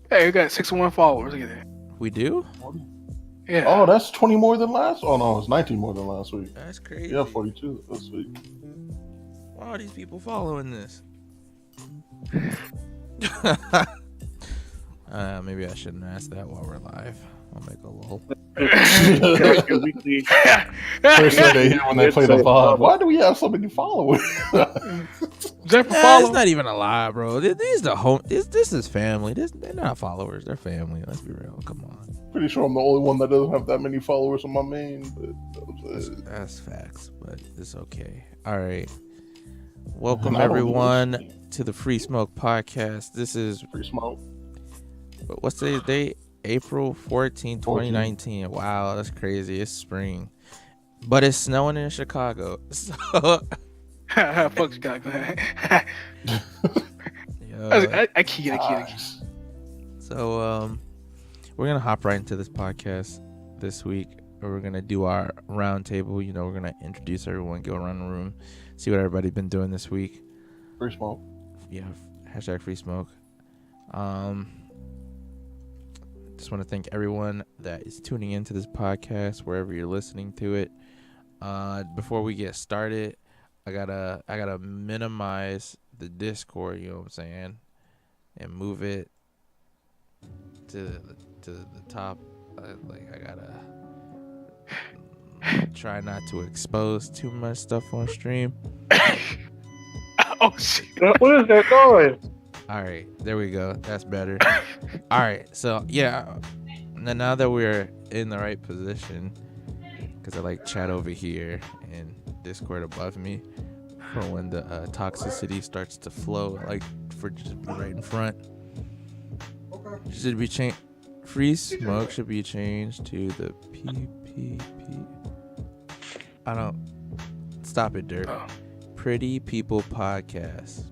Hey, we got 61 followers. Look at that. We do? Yeah. Oh, that's 20 more than last. Oh no, it's 19 more than last week. That's crazy. Yeah, 42 this week. Why are these people following this? Maybe I shouldn't ask that while we're live. I'll make a lol. First thing they hear when they play the pod. Why do we have so many followers? It's not even a lie, bro. These the home. This is family. They're not followers. They're family. Let's be real. Come on. Pretty sure I'm the only one that doesn't have that many followers on my main. But that's facts, but it's okay. All right. Welcome everyone to the Free Smoke Podcast. This is Free Smoke. What's today's date? April 14, 2019. Wow, that's crazy. It's spring. But it's snowing in Chicago. So fuck Chicago. I kid. So we're gonna hop right into this podcast this week. We're gonna do our round table. You know, we're gonna introduce everyone, go around the room, see what everybody's been doing this week. Free Smoke. Yeah, hashtag Free Smoke. Just want to thank everyone that is tuning into this podcast wherever you're listening to it. Before we get started, I gotta minimize the Discord, you know what I'm saying, and move it to the top. I gotta try not to expose too much stuff on stream. Oh shit! Where is that going? All right, there we go. That's better. All right, so yeah, now that we're in the right position, because I like chat over here and Discord above me for when the toxicity starts to flow, like for just be right in front. Okay. Should be changed. Free Smoke should be changed to the PPP. I don't. Stop it, Dirk. Pretty People Podcast.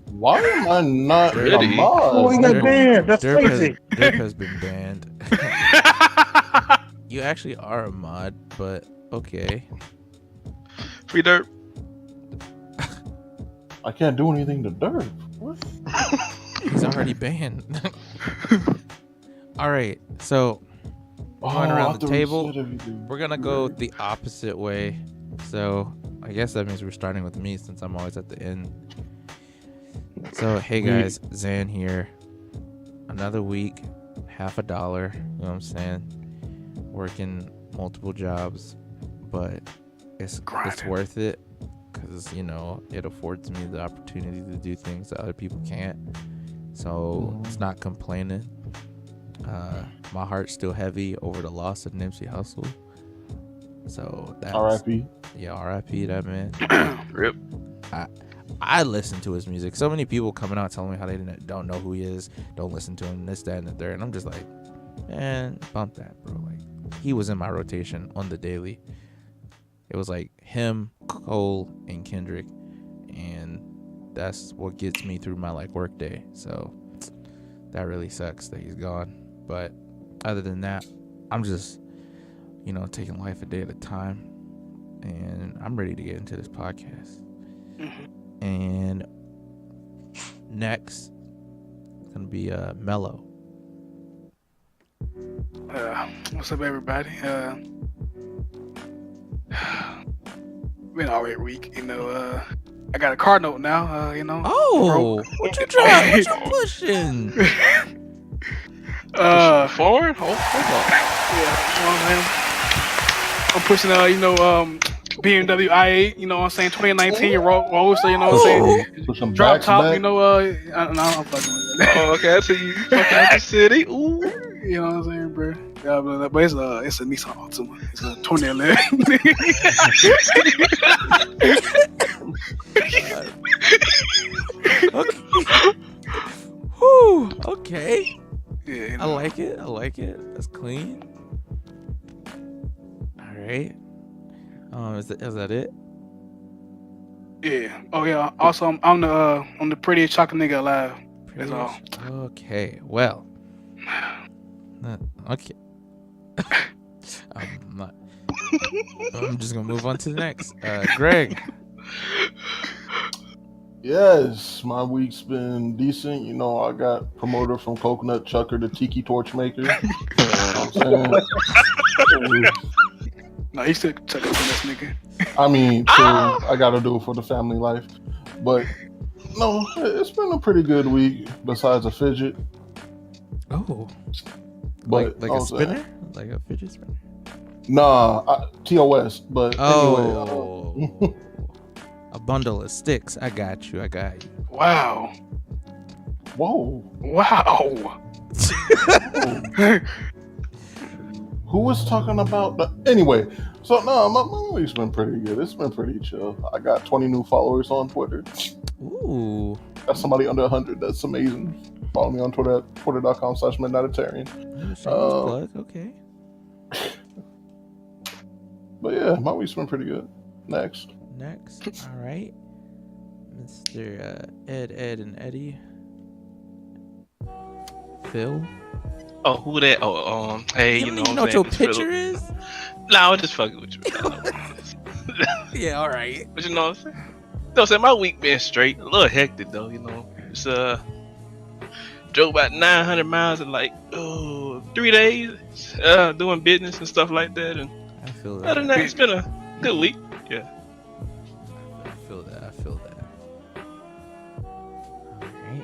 Why am I not a mod? Oh, he got banned. That's crazy. Dirk has been banned. You actually are a mod, but okay. Free Dirt. I can't do anything to Dirt. What? He's already banned. All right, so going around the table, we're gonna go the opposite way. So I guess that means we're starting with me since I'm always at the end. So hey guys, Zan here. Another week, $50. You know what I'm saying? Working multiple jobs, but it's worth it because you know it affords me the opportunity to do things that other people can't. So it's not complaining. My heart's still heavy over the loss of Nipsey Hussle. So that's R.I.P. Yeah, R.I.P. that man. Rip. I listen to his music. So many people coming out telling me how they don't know who he is, don't listen to him, this, that, and the third. And I'm just like, man, bump that, bro. Like, he was in my rotation on the daily. It was like him, Cole, and Kendrick. And that's what gets me through my, like, work day. So that really sucks that he's gone. But other than that, I'm just, you know, taking life a day at a time. And I'm ready to get into this podcast. And next, it's going to be Mello. What's up, everybody? Been all right week, you know. I got a car note now, you know. Oh, what you trying? What you pushing? Forward? Oh, yeah, you know what I'm saying? I'm pushing, you know, BMW i8, you know what I'm saying, 2019 Roadster, you know what I'm saying, drop top, you know, I'm fucking with that. Oh, okay, I see you fucking at the city. Ooh. You know what I'm saying, bro? Yeah, but it's a Nissan Altima. It's a 2011. Okay. Whew, okay. Yeah, you know. I like it. That's clean. All right. Is that it? Yeah. Oh yeah. Also, I'm the prettiest chocolate nigga alive. That's all. Okay. Well. Okay. I'm just gonna move on to the next. Greg. Yes, my week's been decent. You know, I got promoted from coconut chucker to tiki torch maker. You know what I'm saying? No, he still check up on this nigga. I mean, true. I got to do it for the family life. But, no, it's been a pretty good week besides a fidget. Oh. But, like a spinner? Like a fidget spinner? Nah, TOS. But anyway. A bundle of sticks. I got you. Wow. Whoa. Wow. Who was talking about that? Anyway, so no, my week's been pretty good. It's been pretty chill. I got 20 new followers on Twitter. Ooh. That's somebody under 100. That's amazing. Follow me on Twitter, twitter.com/midnightitarian. Plug. Okay. But yeah, my week's been pretty good. Next. All right. Mr. Ed, and Eddie. Phil. Oh, who that? Oh, hey, You don't even know what your picture is? Nah, I'm just fucking with you. Yeah, all right. But you know what I'm saying? No, saying my week been straight. A little hectic though, you know. It's drove about 900 miles in like 3 days, doing business and stuff like that. And I feel that. other than that, it's been a good week. Yeah. I feel that. All right,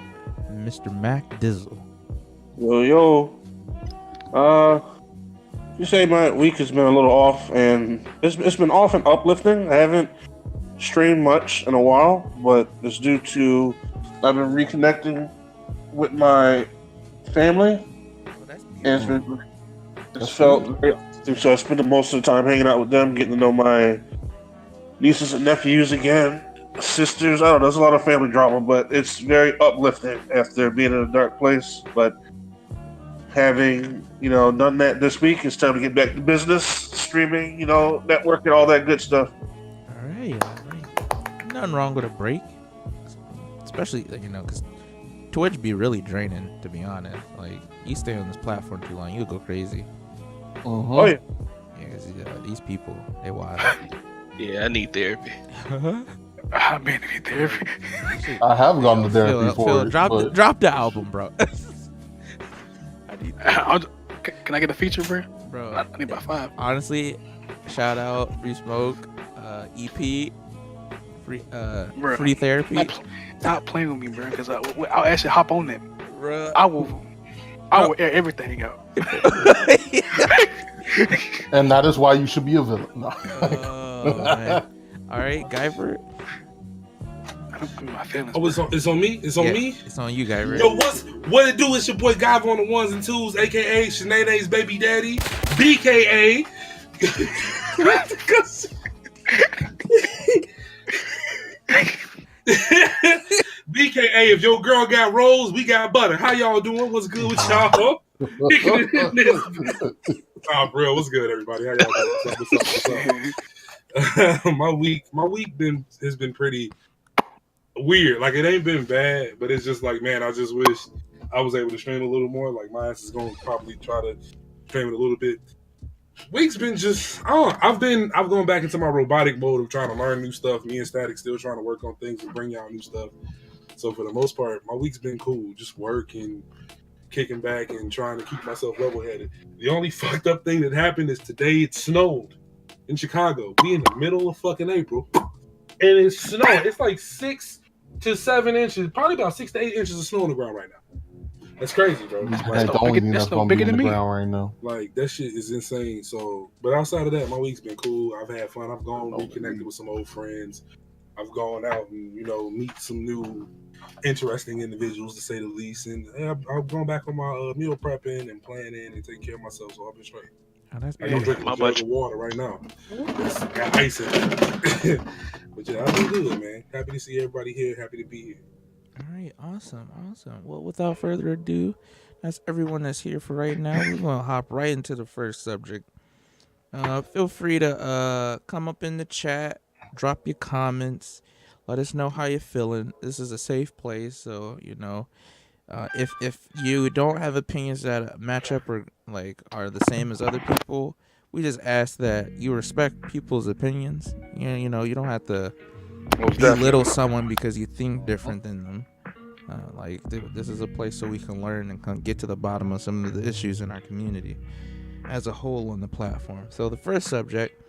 Mr. Mac Dizzle. Yo. You say my week has been a little off, and it's been off and uplifting. I haven't streamed much in a while, but it's due to I've been reconnecting with my family, and it's felt great. So I spent most of the time hanging out with them, getting to know my nieces and nephews again, sisters. I don't know, there's a lot of family drama, but it's very uplifting after being in a dark place. But having, done that this week, it's time to get back to business, streaming, networking, all that good stuff. All right. Nothing wrong with a break, especially, because Twitch be really draining, to be honest. Like, you stay on this platform too long, you'll go crazy. Oh, yeah. Yeah, because these people, they wild. Yeah, I need therapy. I've been in therapy. I have gone to therapy Phil, drop the album, bro. Can I get a feature, bro? I need about 5. Honestly, shout out Free Smoke, EP, free therapy. Stop playing with me, bro, because I'll actually hop on that. Bruh. I will air everything out. And that is why you should be a villain. No. Man. All right, Guyver. My feelings. Oh, it's on me? It's on me? It's on you, Guyver. Yo, what it do? It's your boy Guyver on the ones and twos, aka Sinead's baby daddy, BKA. BKA, if your girl got rolls, we got butter. How y'all doing? What's good with y'all? Oh, bro, what's good, everybody? How y'all doing? What's up? My week has been pretty weird. Like, it ain't been bad, but it's just like, man, I just wish I was able to stream a little more. Like, my ass is gonna probably try to stream it a little bit. Week's been just, I've gone back into my robotic mode of trying to learn new stuff. Me and Static still trying to work on things and bring y'all new stuff. So for the most part, my week's been cool. Just working, kicking back, and trying to keep myself level-headed. The only fucked up thing that happened is today it snowed in Chicago. We in the middle of fucking April, and it snowed. It's like 6 to 7 inches, probably about 6 to 8 inches of snow on the ground right now. That's crazy, bro. That's the only thing that's gonna be in the ground right now. Like, that shit is insane. So, but outside of that, my week's been cool. I've had fun. I've gone reconnected with some old friends. I've gone out and meet some new interesting individuals, to say the least. And I've gone back on my meal prepping and planning and taking care of myself. So I've been straight. Oh, that's I'm drinking a jug of water right now. It's got ice in it. But yeah, I've been good, man. Happy to see everybody here. Happy to be here. All right, awesome. Well, without further ado, that's everyone that's here for right now. We're gonna hop right into the first subject. Feel free to come up in the chat, drop your comments, let us know how you're feeling. This is a safe place, so if you don't have opinions that match up or are the same as other people, we just ask that you respect people's opinions. You don't have to belittle someone because you think different than them. This is a place so we can learn and get to the bottom of some of the issues in our community as a whole on the platform. So the first subject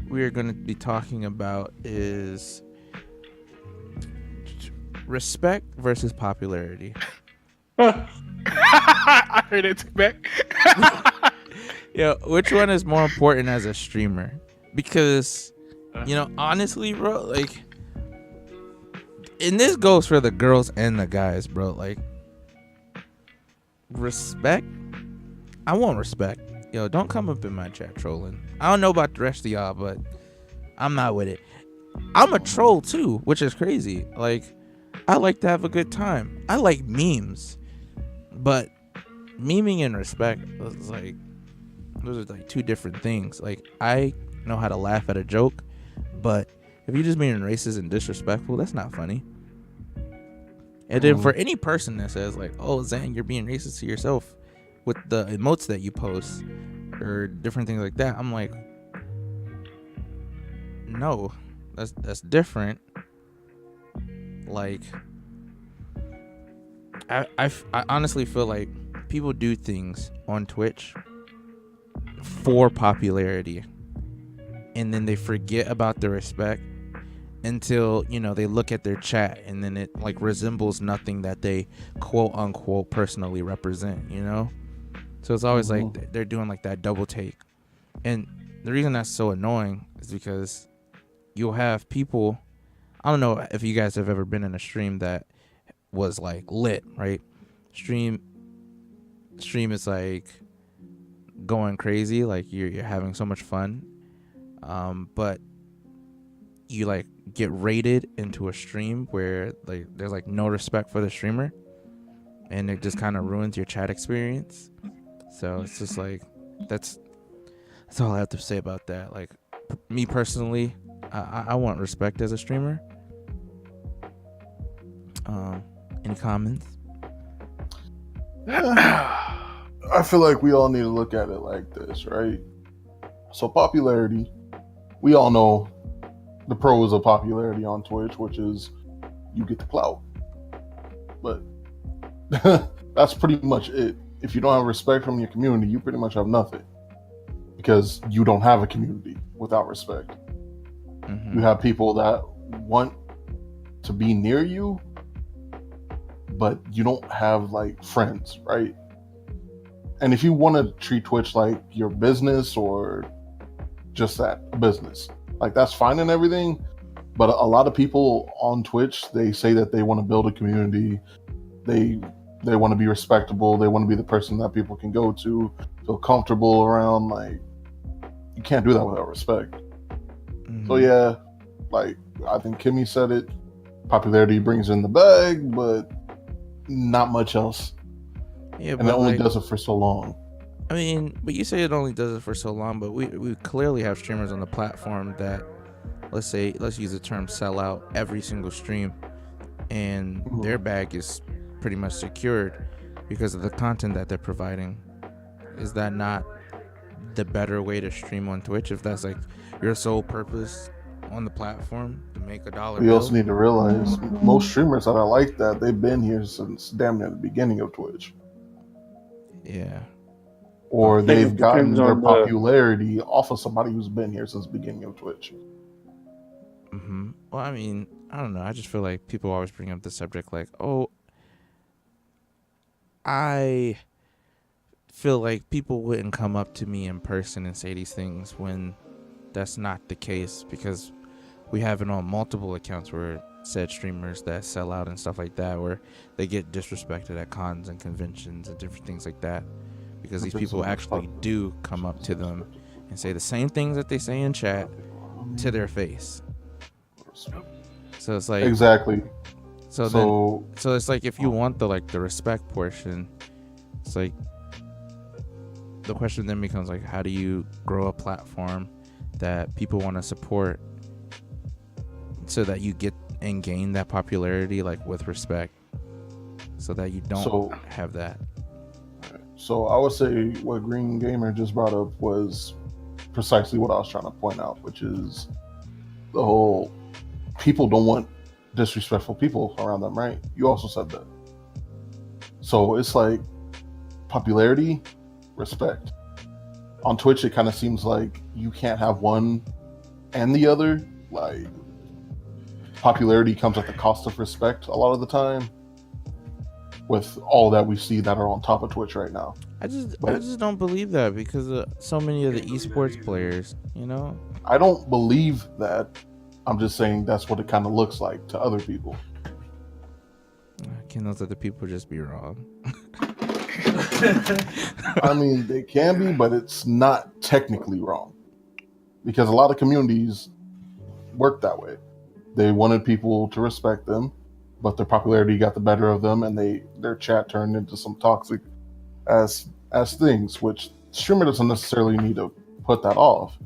we are going to be talking about is respect versus popularity. I heard it took back. Which one is more important as a streamer? Because, honestly, bro, like, and this goes for the girls and the guys, bro. Like, respect. I want respect. Don't come up in my chat trolling. I don't know about the rest of y'all, but I'm not with it. I'm a troll too, which is crazy. Like, I like to have a good time. I like memes, but memeing and respect is like, those are like two different things. Like, I know how to laugh at a joke, but if you're just being racist and disrespectful, that's not funny. And then for any person that says like, "Oh, Zan, you're being racist to yourself," with the emotes that you post or different things like that, I'm like, no, that's different. Like, I honestly feel like people do things on Twitch for popularity, and then they forget about the respect until they look at their chat, and then it like resembles nothing that they quote unquote personally represent. So it's always like they're doing like that double take. And the reason that's so annoying is because you'll have people, I don't know if you guys have ever been in a stream that was like lit, right? Stream is like going crazy, like you're having so much fun, but you like get raided into a stream where like there's like no respect for the streamer, and it just kind of ruins your chat experience. So it's just like that's all I have to say about that. Like, me personally, I want respect as a streamer. Any comments? I feel like we all need to look at it like this, right? So popularity, we all know the pros of popularity on Twitch, which is you get the clout. But that's pretty much it. If you don't have respect from your community, you pretty much have nothing, because you don't have a community without respect. You have people that want to be near you, but you don't have like friends, right? And if you want to treat Twitch like your business or just that business, like that's fine and everything. But a lot of people on Twitch, they say that they want to build a community. They want to be respectable. They want to be the person that people can go to, feel comfortable around. Like, you can't do that without respect. So yeah, like I think Kimmy said it, popularity brings in the bag, but not much else. Yeah, and it only does it for so long. I mean, but you say it only does it for so long, but we clearly have streamers on the platform that, let's use the term sell out every single stream, and their bag is pretty much secured because of the content that they're providing. Is that not the better way to stream on Twitch if that's like your sole purpose on the platform, to make $1? We also need to realize most streamers that are like that, they've been here since damn near the beginning of Twitch. Yeah. Or they've gotten their popularity off of somebody who's been here since the beginning of Twitch. Well, I mean, I don't know. I just feel like people always bring up the subject like, oh, I feel like people wouldn't come up to me in person and say these things when that's not the case, because we have it on multiple accounts where said streamers that sell out and stuff like that, where they get disrespected at cons and conventions and different things like that, because these people actually do come up to them and say the same things that they say in chat to their face. So it's like, exactly. So it's like, if you want the respect portion, it's like the question then becomes like, how do you grow a platform that people want to support so that you get and gain that popularity like with respect, so that you don't have that. So I would say what Green Gamer just brought up was precisely what I was trying to point out, which is the whole people don't want disrespectful people around them, right? You also said that. So it's like popularity, respect. On Twitch, it kind of seems like you can't have one and the other. Like, popularity comes at the cost of respect a lot of the time, with all that we see that are on top of Twitch right now. I just don't believe that because of so many of the esports players, I don't believe that. I'm just saying that's what it kind of looks like to other people. Can those other people just be wrong? I mean, they can be, but it's not technically wrong. Because a lot of communities work that way. They wanted people to respect them, but their popularity got the better of them, and their chat turned into some toxic as things, which streamer doesn't necessarily need to put that off.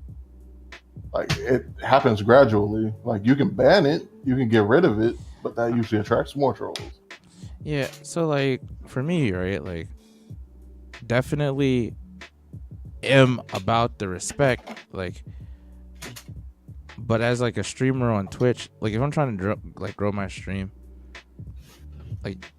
Like, it happens gradually. Like, you can ban it, you can get rid of it, but that usually attracts more trolls. Yeah, so like for me, right, like definitely am about the respect, like, but as like a streamer on Twitch, like if I'm trying to grow my stream, like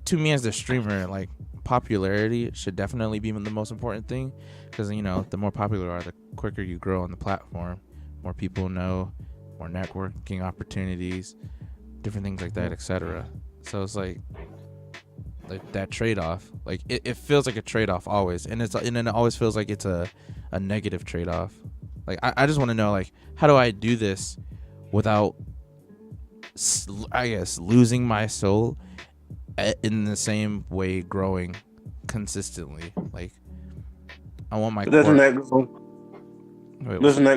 to me as a streamer, like popularity should definitely be the most important thing, because the more popular you are, the quicker you grow on the platform, more people know, more networking opportunities, different things like that, etc. So it's like that trade-off, like it feels like a trade-off always, and then it always feels like it's a negative trade-off. Like I just want to know, like, how do I do this without, I guess, losing my soul in the same way, growing consistently. Like, I want my doesn't that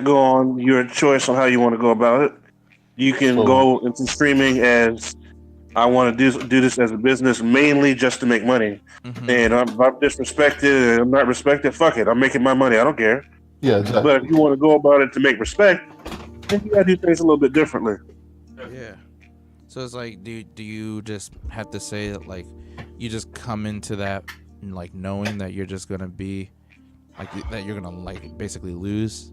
go on your choice on how you want to go about it? You can go into streaming as, I want to do this as a business mainly just to make money. Mm-hmm. And I'm disrespected and I'm not respected, fuck it, I'm making my money, I don't care. Yeah, exactly. But if you want to go about it to make respect, then you gotta do things a little bit differently. Yeah. So it's like, do you just have to say that, like, you just come into that like knowing that you're just gonna be like, that you're gonna like basically lose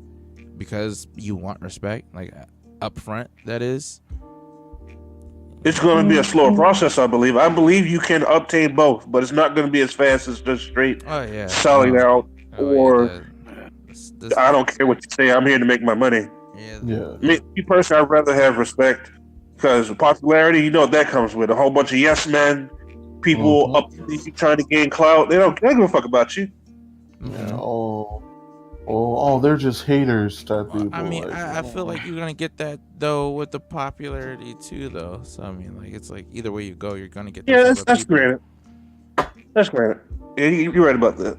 because you want respect, like up front, that is? It's going to be a slower process, I believe. I believe you can obtain both, but it's not going to be as fast as just straight selling out or I don't care what you say, I'm here to make my money. Yeah. Me personally, I'd rather have respect, because popularity, what that comes with. A whole bunch of yes men, people up trying to gain clout. They don't give a fuck about you. Yeah. They're just haters type people. I mean, like, I feel like you're gonna get that though with the popularity too, though. So I mean, like, it's like either way you go, you're gonna get. Yeah, that's granted. That's granted. Yeah, you're right about that.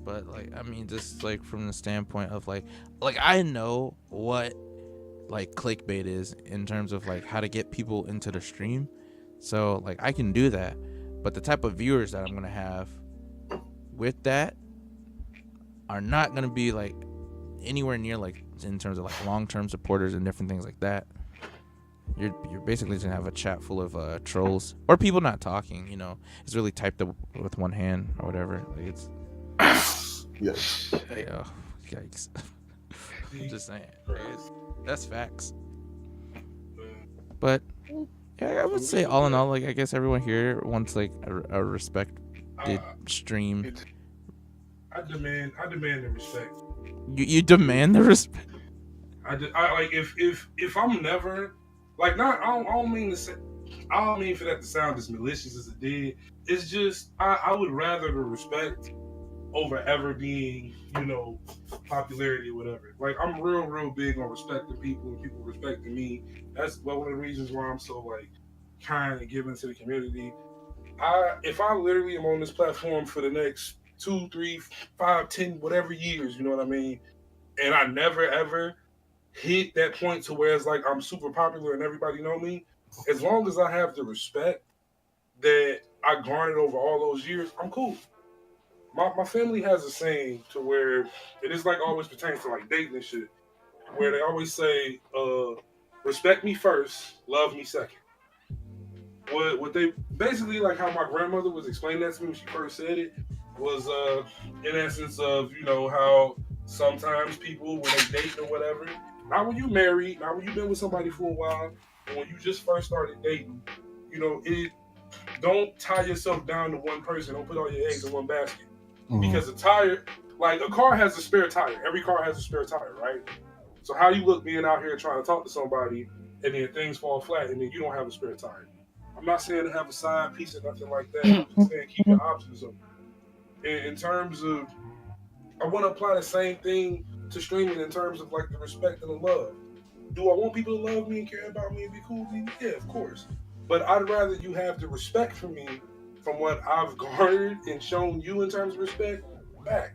But like, I mean, just like from the standpoint of like I know what like clickbait is in terms of like how to get people into the stream, so like I can do that. But the type of viewers that I'm gonna have with that are not gonna be like anywhere near like in terms of like long-term supporters and different things like that. You're basically gonna have a chat full of trolls or people not talking. It's really typed up with one hand or whatever. Like, it's yes. Yeah, yikes. I'm just saying, that's facts. But yeah, I would say all in all, like, I guess everyone here wants like a respected stream. I demand the respect. You demand the respect. I like, if I'm never like, not, I don't mean to say, I don't mean for that to sound as malicious as it did. It's just I would rather the respect over ever being, popularity or whatever. Like, I'm real big on respecting people and people respecting me. That's one of the reasons why I'm so like kind and giving to the community. If I literally am on this platform for the next 2, 3, 5, 10, whatever years, you know what I mean? And I never ever hit that point to where it's like I'm super popular and everybody know me. As long as I have the respect that I garnered over all those years, I'm cool. My family has a saying to where it is like always pertains to like dating and shit, where they always say, respect me first, love me second. What they basically, like how my grandmother was explaining that to me when she first said it, was in essence of, how sometimes people, when they date or whatever, Not when you married, not when you've been with somebody for a while, but when you just first started dating. Don't tie yourself down to one person. Don't put all your eggs in one basket. Because a tire, like a car has a spare tire. Every car has a spare tire, right? So how you look being out here trying to talk to somebody and then things fall flat and then you don't have a spare tire? I'm not saying to have a side piece or nothing like that. I'm just saying keep your options open. In terms of, I want to apply the same thing to streaming in terms of like the respect and the love. Do I want people to love me and care about me and be cool with me? Yeah, of course. But I'd rather you have the respect for me from what I've garnered and shown you in terms of respect back.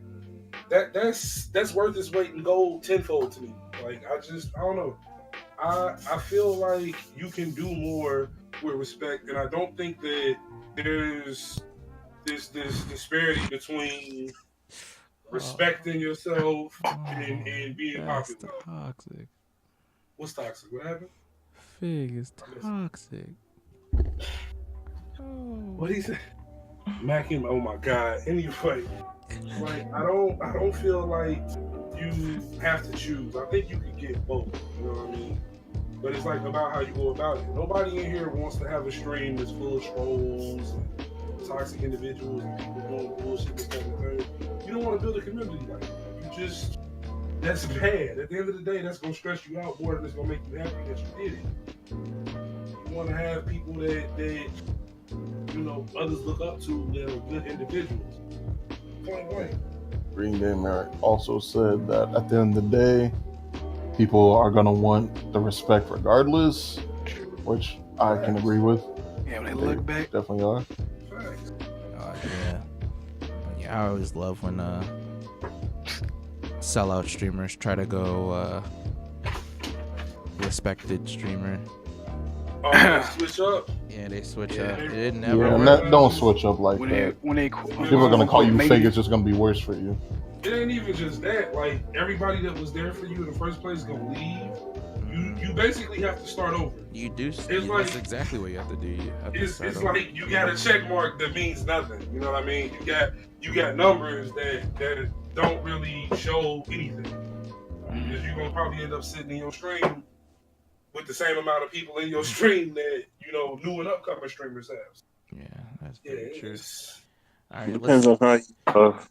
That's worth its weight in gold tenfold to me. Like I don't know. I feel like you can do more with respect, and I don't think that there's this disparity between respecting yourself and being popular. Toxic. What's toxic? What happened? Fig is toxic. What he say? Mac him. Oh my God. Anyway, like I don't feel like you have to choose. I think you can get both. You know what I mean? But it's like about how you go about it. Nobody in here wants to have a stream that's full of trolls and toxic individuals and people doing bullshit this kind of thing. You don't want to build a community like that. That's bad. At the end of the day, that's gonna stress you out more than it's gonna make you happy that you did it. You want to have people that others look up to that are good individuals. Point blank. Green Day Merrick also said that at the end of the day, people are going to want the respect regardless, which I can agree with. Yeah, when they look back. Definitely are. Yeah, I always love when sellout streamers try to go respected streamer. Oh, they switch up? Yeah, they switch Yeah. up. It never Don't switch up like When that. people are going to call you maybe- fake, it's just going to be worse for you. It ain't even just that. Like, everybody that was there for you in the first place is going to leave. You basically have to start over. You do. like- That's exactly what you have to do. You have to It's start over. like you got a check mark that means nothing. You know what I mean? You got numbers that don't really show anything. Because you're gonna probably end up sitting in your stream with the same amount of people in your stream that new and upcoming streamers have. Yeah, that's very true. All right, Depends on how you, I was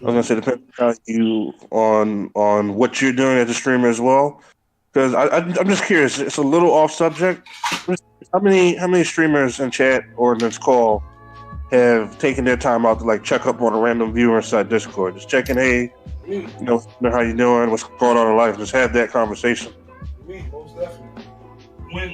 gonna say depends on how you on what you're doing as a streamer as well. Because I'm just curious. It's a little off subject. How many streamers in chat or in this call have taken their time out to like check up on a random viewer inside Discord, just checking, hey, know how you doing, what's going on in life, just have that conversation. Me, most definitely.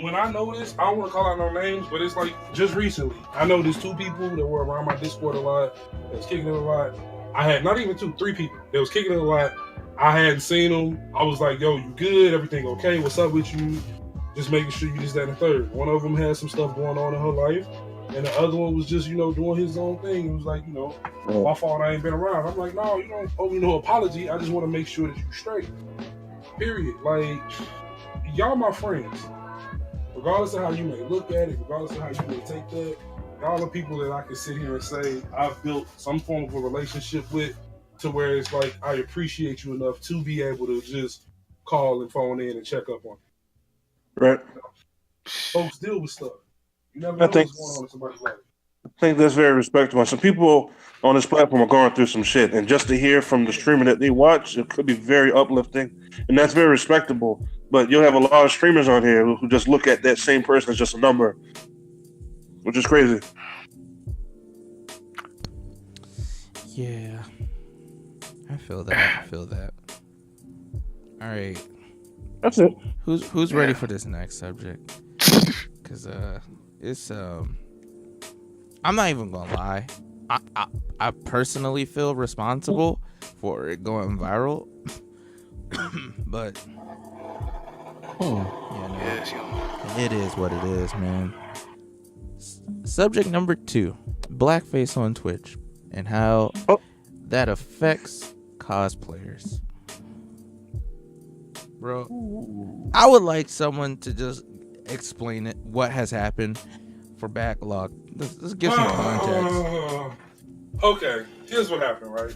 When I noticed, I don't want to call out no names, but it's like just recently, I noticed 2 people that were around my Discord a lot, that was kicking it a lot. I had not even 2, 3 people that was kicking it a lot. I hadn't seen them. I was like, yo, you good? Everything okay? What's up with you? Just making sure you just that and the third. One of them had some stuff going on in her life, and the other one was just, doing his own thing. It was like, my fault I ain't been around. I'm like, no, you don't owe me no apology. I just want to make sure that you straight. Period. Like, y'all my friends. Regardless of how you may look at it, regardless of how you may take that, y'all are people that I can sit here and say I've built some form of a relationship with, to where it's like I appreciate you enough to be able to just call and phone in and check up on you. Right. Folks deal with stuff. You never know what's going on in somebody's life. I think that's very respectable. Some people on this platform are going through some shit, and just to hear from the streamer that they watch, it could be very uplifting, and that's very respectable. But you'll have a lot of streamers on here who just look at that same person as just a number, which is crazy. Yeah, I feel that. All right, that's it. Who's ready for this next subject? Because it's I'm not even gonna lie. I personally feel responsible for it going viral, but it is what it is, man. Subject number 2: blackface on Twitch and how that affects cosplayers. Bro, I would like someone to just explain it, what has happened for backlog. Let's give some context. Okay, here's what happened, right?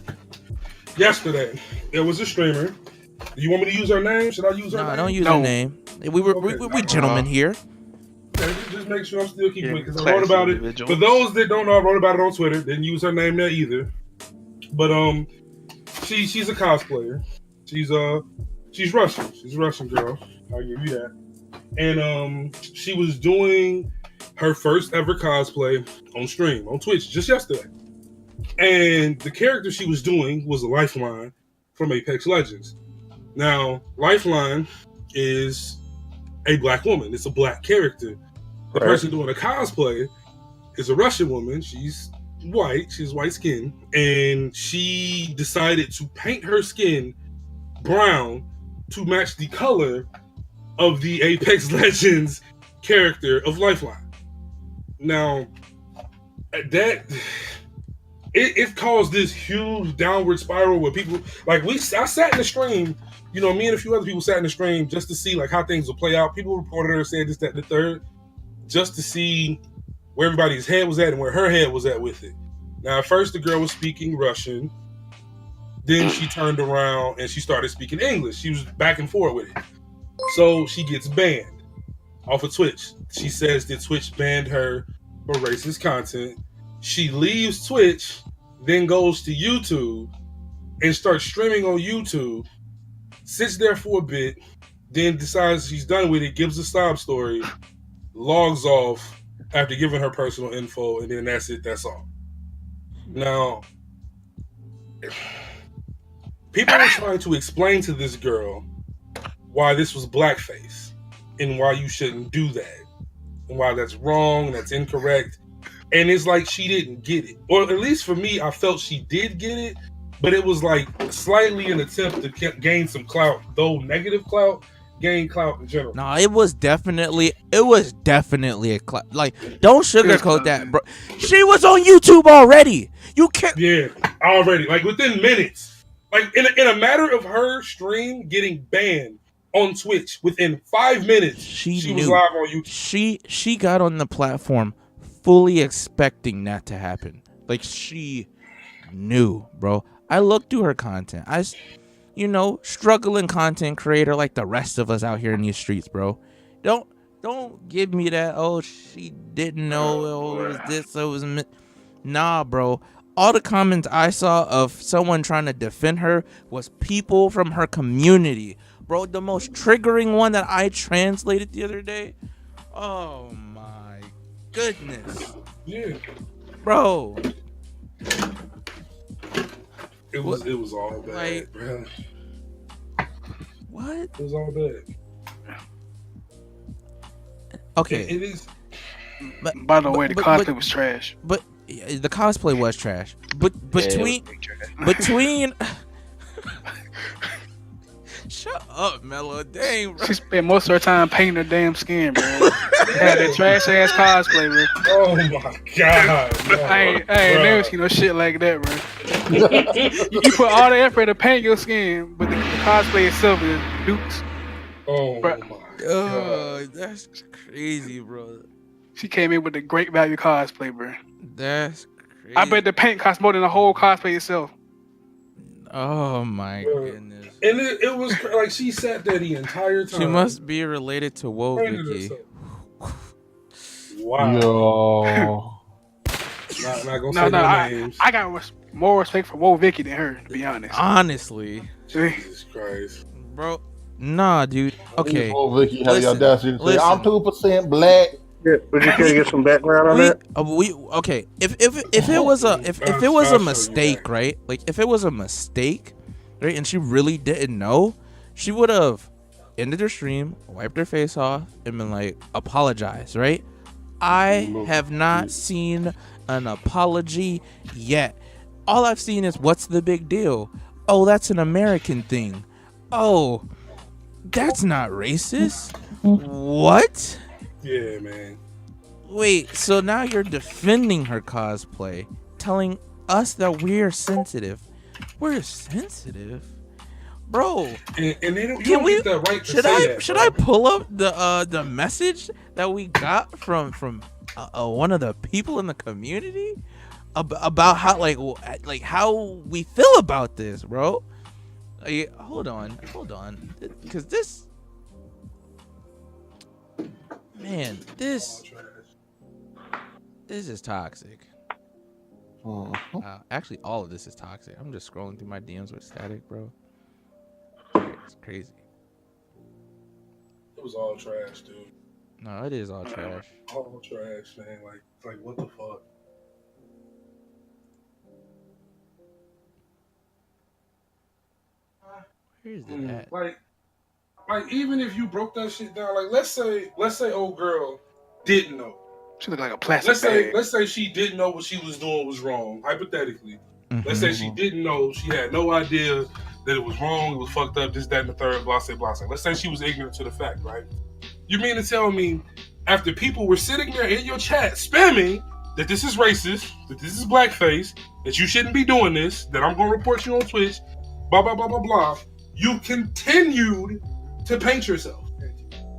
Yesterday, there was a streamer You want me to use her name? Should I use her name? No, don't use her name. We gentlemen here. Okay, just make sure I'm still keeping it, because I classy wrote about it. individuals. For those that don't know, I wrote about it on Twitter. Didn't use her name there either. But she's a cosplayer. She's Russian. She's a Russian girl. I'll give you that. And she was doing her first ever cosplay on stream on Twitch just yesterday. And the character she was doing was a Lifeline from Apex Legends. Now, Lifeline is a black woman. It's a black character. The person doing a cosplay is a Russian woman. She's white. She's white skin. And she decided to paint her skin brown to match the color of the Apex Legends character of Lifeline. Now, that it caused this huge downward spiral where people like I sat in the stream, me and a few other people sat in the stream just to see like how things will play out. People reported her saying this, that, and the third, just to see where everybody's head was at and where her head was at with it. Now, at first the girl was speaking Russian, then she turned around and she started speaking English. She was back and forth with it. So she gets banned off of Twitch. She says that Twitch banned her for racist content. She leaves Twitch, then goes to YouTube and starts streaming on YouTube, sits there for a bit, then decides she's done with it, gives a sob story, logs off after giving her personal info, and then that's it, that's all. Now, people were trying to explain to this girl why this was blackface and why you shouldn't do that and why that's wrong, that's incorrect. And it's like she didn't get it. Or at least for me, I felt she did get it, but it was like slightly an attempt to gain some clout, though negative clout, gain clout in general. No, it was definitely a clout. Like, don't sugarcoat that, bro. She was on YouTube already. You can't. Yeah, already. Like within minutes. Like in a matter of her stream getting banned on Twitch, within 5 minutes, she was live on YouTube. She got on the platform fully expecting that to happen. Like, she knew, bro. I looked through her content. Struggling content creator like the rest of us out here in these streets, bro. Don't give me that, oh, she didn't know, oh, it was this, it was... Nah, bro. All the comments I saw of someone trying to defend her was people from her community. Bro, the most triggering one that I translated the other day. Oh, my goodness. Yeah. Bro. It was all bad, like, bro. What? It was all bad. Okay. It is. By the way, the cosplay was trash. But the cosplay was trash. But between shut up, Mello. Dang, bro. She spent most of her time painting her damn skin, bro. Had that trash ass cosplay, bro. Oh my god. No, I ain't never seen no shit like that, bro. You put all the effort to paint your skin, but the cosplay itself is dukes. Oh bro. My god. Oh, that's crazy, bro. She came in with a great value cosplay, bro. That's crazy. I bet the paint cost more than the whole cosplay itself. Oh my goodness. And it was like she sat there the entire time. She must be related to Woe Vicky. Wow. Yo. Not gonna say no names. I got more respect for Woe Vicky than her, to be honest. Honestly. Jesus Christ. Bro, nah, dude. Okay. Woe Vicky had the audacity to say, I'm 2% black. Yeah, would you care to get some background on that? Okay. If it was a mistake, right? Like if it was a mistake, right, and she really didn't know, she would have ended her stream, wiped her face off, and been like, apologize, right? I have not seen an apology yet. All I've seen is what's the big deal? Oh, that's an American thing. Oh, that's not racist. What? Yeah, man. Wait, so now you're defending her cosplay, telling us that we're sensitive. We're sensitive? Bro. And they don't, you don't get that right to say that. Should I pull up the message that we got from one of the people in the community about how like how we feel about this, bro? Hold on, because this, man, this is toxic. Actually, all of this is toxic. I'm just scrolling through my DMs with static, bro. It's crazy. It was all trash, dude. No, it is all trash. All trash, man. Like what the fuck? Where's it at? Like even if you broke that shit down, like let's say old girl didn't know. She looked like a plastic bag. Let's say she didn't know what she was doing was wrong. Hypothetically, let's say she didn't know. She had no idea that it was wrong. It was fucked up. This, that, and the third. Blah, blah, blah. Let's say she was ignorant to the fact, right? You mean to tell me after people were sitting there in your chat spamming that this is racist, that this is blackface, that you shouldn't be doing this, that I'm going to report you on Twitch, blah, blah, blah, blah, blah, you continued to paint yourself.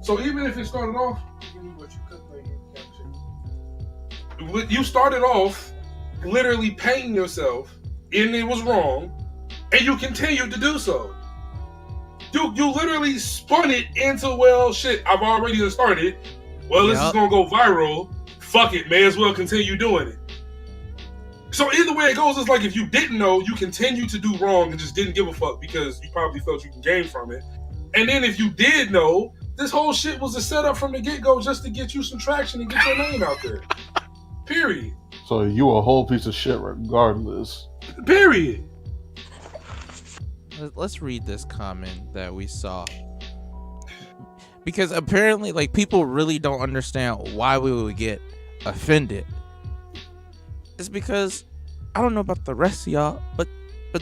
So even if it started off, you started off literally painting yourself and it was wrong, and you continued to do so. You literally spun it into, well, shit, I've already started. Well, this is going to go viral. Fuck it, may as well continue doing it. So either way it goes, it's like if you didn't know, you continue to do wrong and just didn't give a fuck because you probably felt you can gain from it. And then if you did know, this whole shit was a setup from the get-go just to get you some traction and get your name out there. Period. So you a whole piece of shit regardless. Period. Let's read this comment that we saw. Because apparently, like, people really don't understand why we would get offended. It's because, I don't know about the rest of y'all, but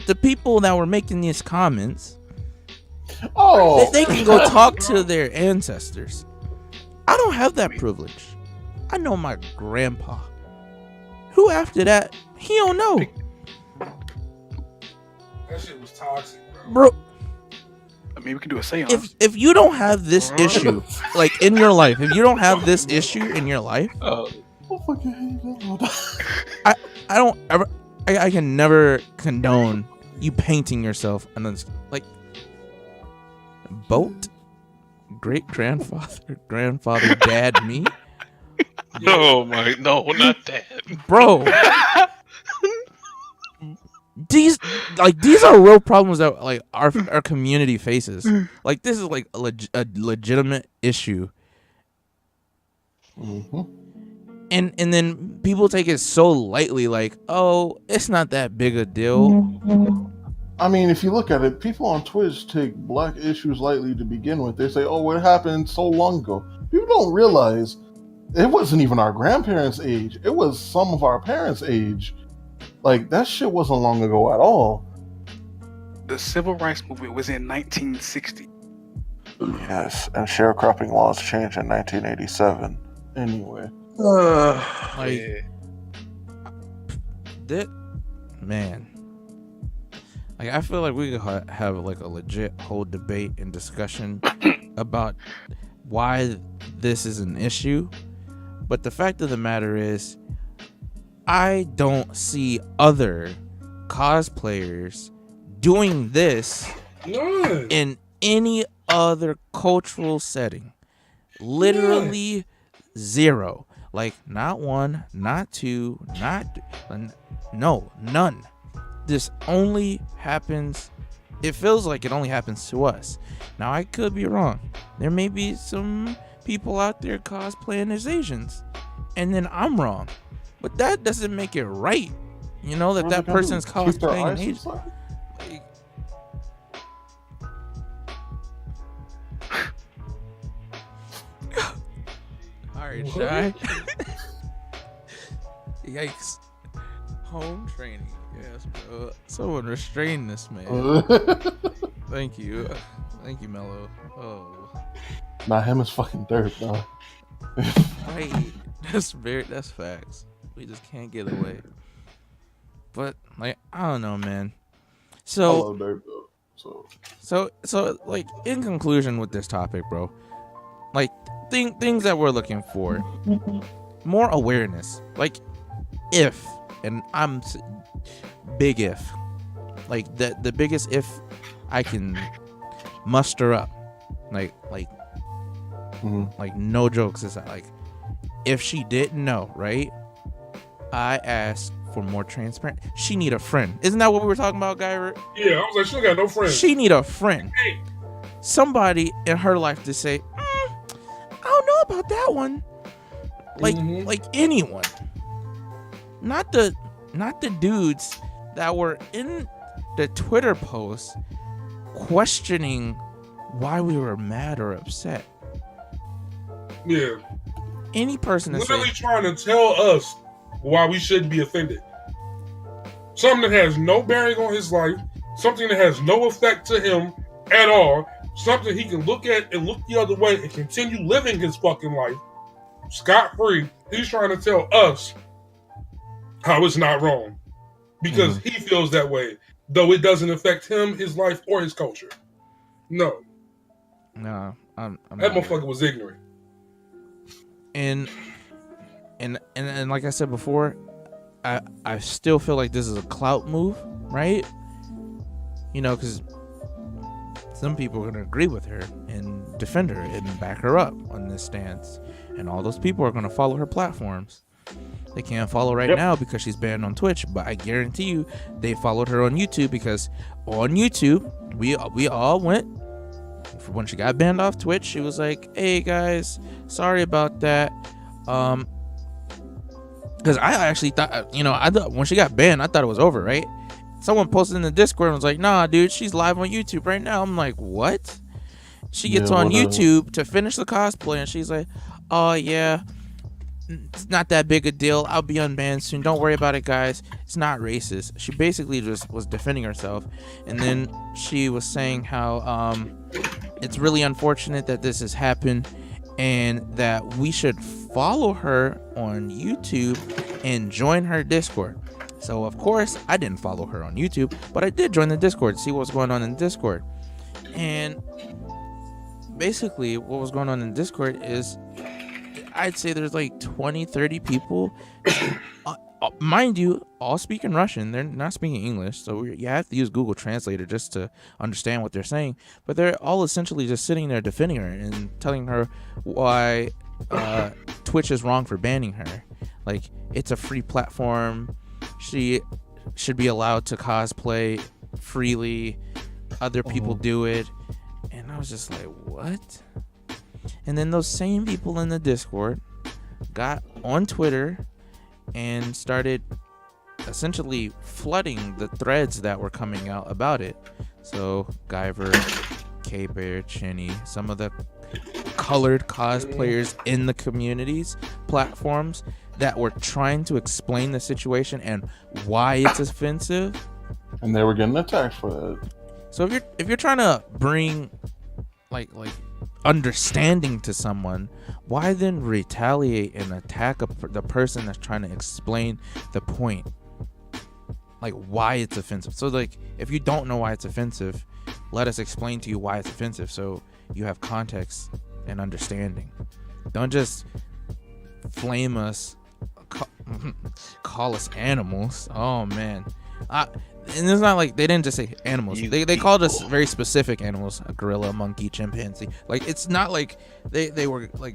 the people that were making these comments, they can go talk to their ancestors. I don't have that privilege. I know my grandpa. Who after that, he don't know. That shit was toxic, bro. I mean, we can do a seance. If you don't have this issue, like, in your life, if you don't have this issue in your life, I don't ever, I can never condone you painting yourself and then, like, boat, great grandfather, dad, me. No, no, not that, bro. These are real problems that, like, our community faces. Like, this is like a legitimate issue. Mm-hmm. And then people take it so lightly, like, oh, it's not that big a deal. I mean, if you look at it, people on Twitch take black issues lightly to begin with. They say, oh, it happened so long ago. People don't realize it wasn't even our grandparents' age. It was some of our parents' age. Like, that shit wasn't long ago at all. The civil rights movement was in 1960. Yes, and sharecropping laws changed in 1987. Anyway. Like, that, man. Like, I feel like we could have, like, a legit whole debate and discussion about why this is an issue. But the fact of the matter is, I don't see other cosplayers doing this in any other cultural setting. Literally zero. Like, not one, not two, no, none. This only happens, it feels like it only happens to us. Now, I could be wrong. There may be some people out there cosplaying as Asians, and then I'm wrong. But that doesn't make it right, you know, that person's cosplaying an Asian. Like, alright, Shy. Yikes. Home training. Yes, bro. Someone restrain this man. Thank you. Thank you, Mello. Oh. Nah, him is fucking dirt, though. Right. That's facts. We just can't get away. But, like, I don't know, man. So, I love dirt, though. So, like, in conclusion with this topic, bro, like, things that we're looking for, more awareness. Like, if, and I'm big if, like, the biggest if I can muster up, like no jokes aside, like if she didn't know, right? I asked for more transparent. She need a friend. Isn't that what we were talking about, Guy? Yeah, I was like, she got no friends. She need a friend. Hey. Somebody in her life to say, I don't know about that one. Like anyone. Not the dudes that were in the Twitter post questioning why we were mad or upset. Yeah. Any person that's literally trying to tell us why we shouldn't be offended. Something that has no bearing on his life, something that has no effect to him at all, something he can look at and look the other way and continue living his fucking life scot-free. He's trying to tell us how it's not wrong because he feels that way, though it doesn't affect him, his life, or his culture. No. No, I'm that motherfucker was ignorant. And like I said before, I still feel like this is a clout move, right? You know, because some people are going to agree with her and defend her and back her up on this stance. And all those people are going to follow her platforms. They can't follow right now because she's banned on Twitch, but I guarantee you they followed her on YouTube because on YouTube, we all went. When she got banned off Twitch, she was like, hey guys, sorry about that. Because I actually thought, you know, I thought when she got banned, I thought it was over, right? Someone posted in the Discord and was like, nah, dude, she's live on YouTube right now. I'm like, what? She gets on YouTube to finish the cosplay and she's like, oh yeah, it's not that big a deal. I'll be unbanned soon. Don't worry about it, guys. It's not racist. She basically just was defending herself. And then she was saying how it's really unfortunate that this has happened and that we should follow her on YouTube and join her Discord. So, of course, I didn't follow her on YouTube, but I did join the Discord to see what's going on in Discord. And basically, what was going on in Discord is I'd say there's like 20, 30 people. Mind you, all speaking Russian. They're not speaking English, so you have to use Google Translator just to understand what they're saying. But they're all essentially just sitting there defending her and telling her why Twitch is wrong for banning her. Like, it's a free platform. She should be allowed to cosplay freely. Other people do it. And I was just like, what? And then those same people in the Discord got on Twitter and started essentially flooding the threads that were coming out about it. So Guyver, K-Bear, Chinny, some of the colored cosplayers in the communities platforms that were trying to explain the situation and why it's offensive. And they were getting attacked for that. So if you're trying to bring like understanding to someone, why then retaliate and attack the person that's trying to explain the point, like why it's offensive? So like, if you don't know why it's offensive, let us explain to you why it's offensive so you have context and understanding. Don't just flame us, call us animals. Oh man. And it's not like they didn't just say animals. They called us very specific animals: a gorilla, monkey, chimpanzee. Like, it's not like they were like.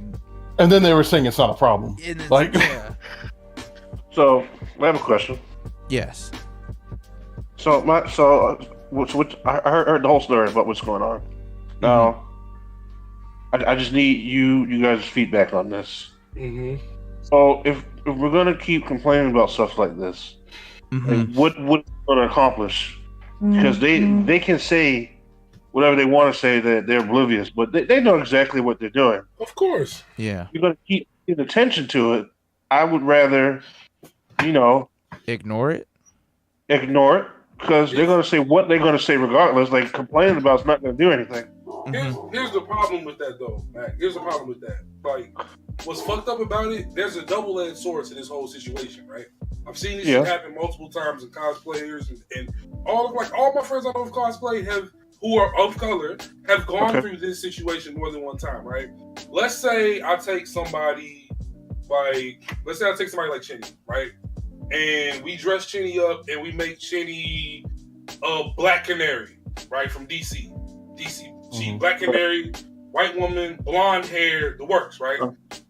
And then they were saying it's not a problem. Like, yeah. So I have a question. Yes. So I heard the whole story about what's going on. Now, I just need you guys' feedback on this. So if we're gonna keep complaining about stuff like this, like what it's going to accomplish? Because they can say whatever they want to say, that they're oblivious, but they know exactly what they're doing. Of course. Yeah. You're going to keep paying attention to it. I would rather, ignore it. Because they're going to say what they're going to say regardless. Like, complaining about it's not going to do anything. Here's the problem with that, though, Mac. Here's the problem with that. Like, what's fucked up about it, there's a double-edged sword to this whole situation, right? I've seen this shit happen multiple times in cosplayers, and all my friends I know of cosplay who are of color have gone through this situation more than one time, right? Let's say I take somebody like Chinny, right? And we dress Chinny up and we make Chinny a black canary. right, from DC. She Black Canary, white woman, blonde hair, the works, right?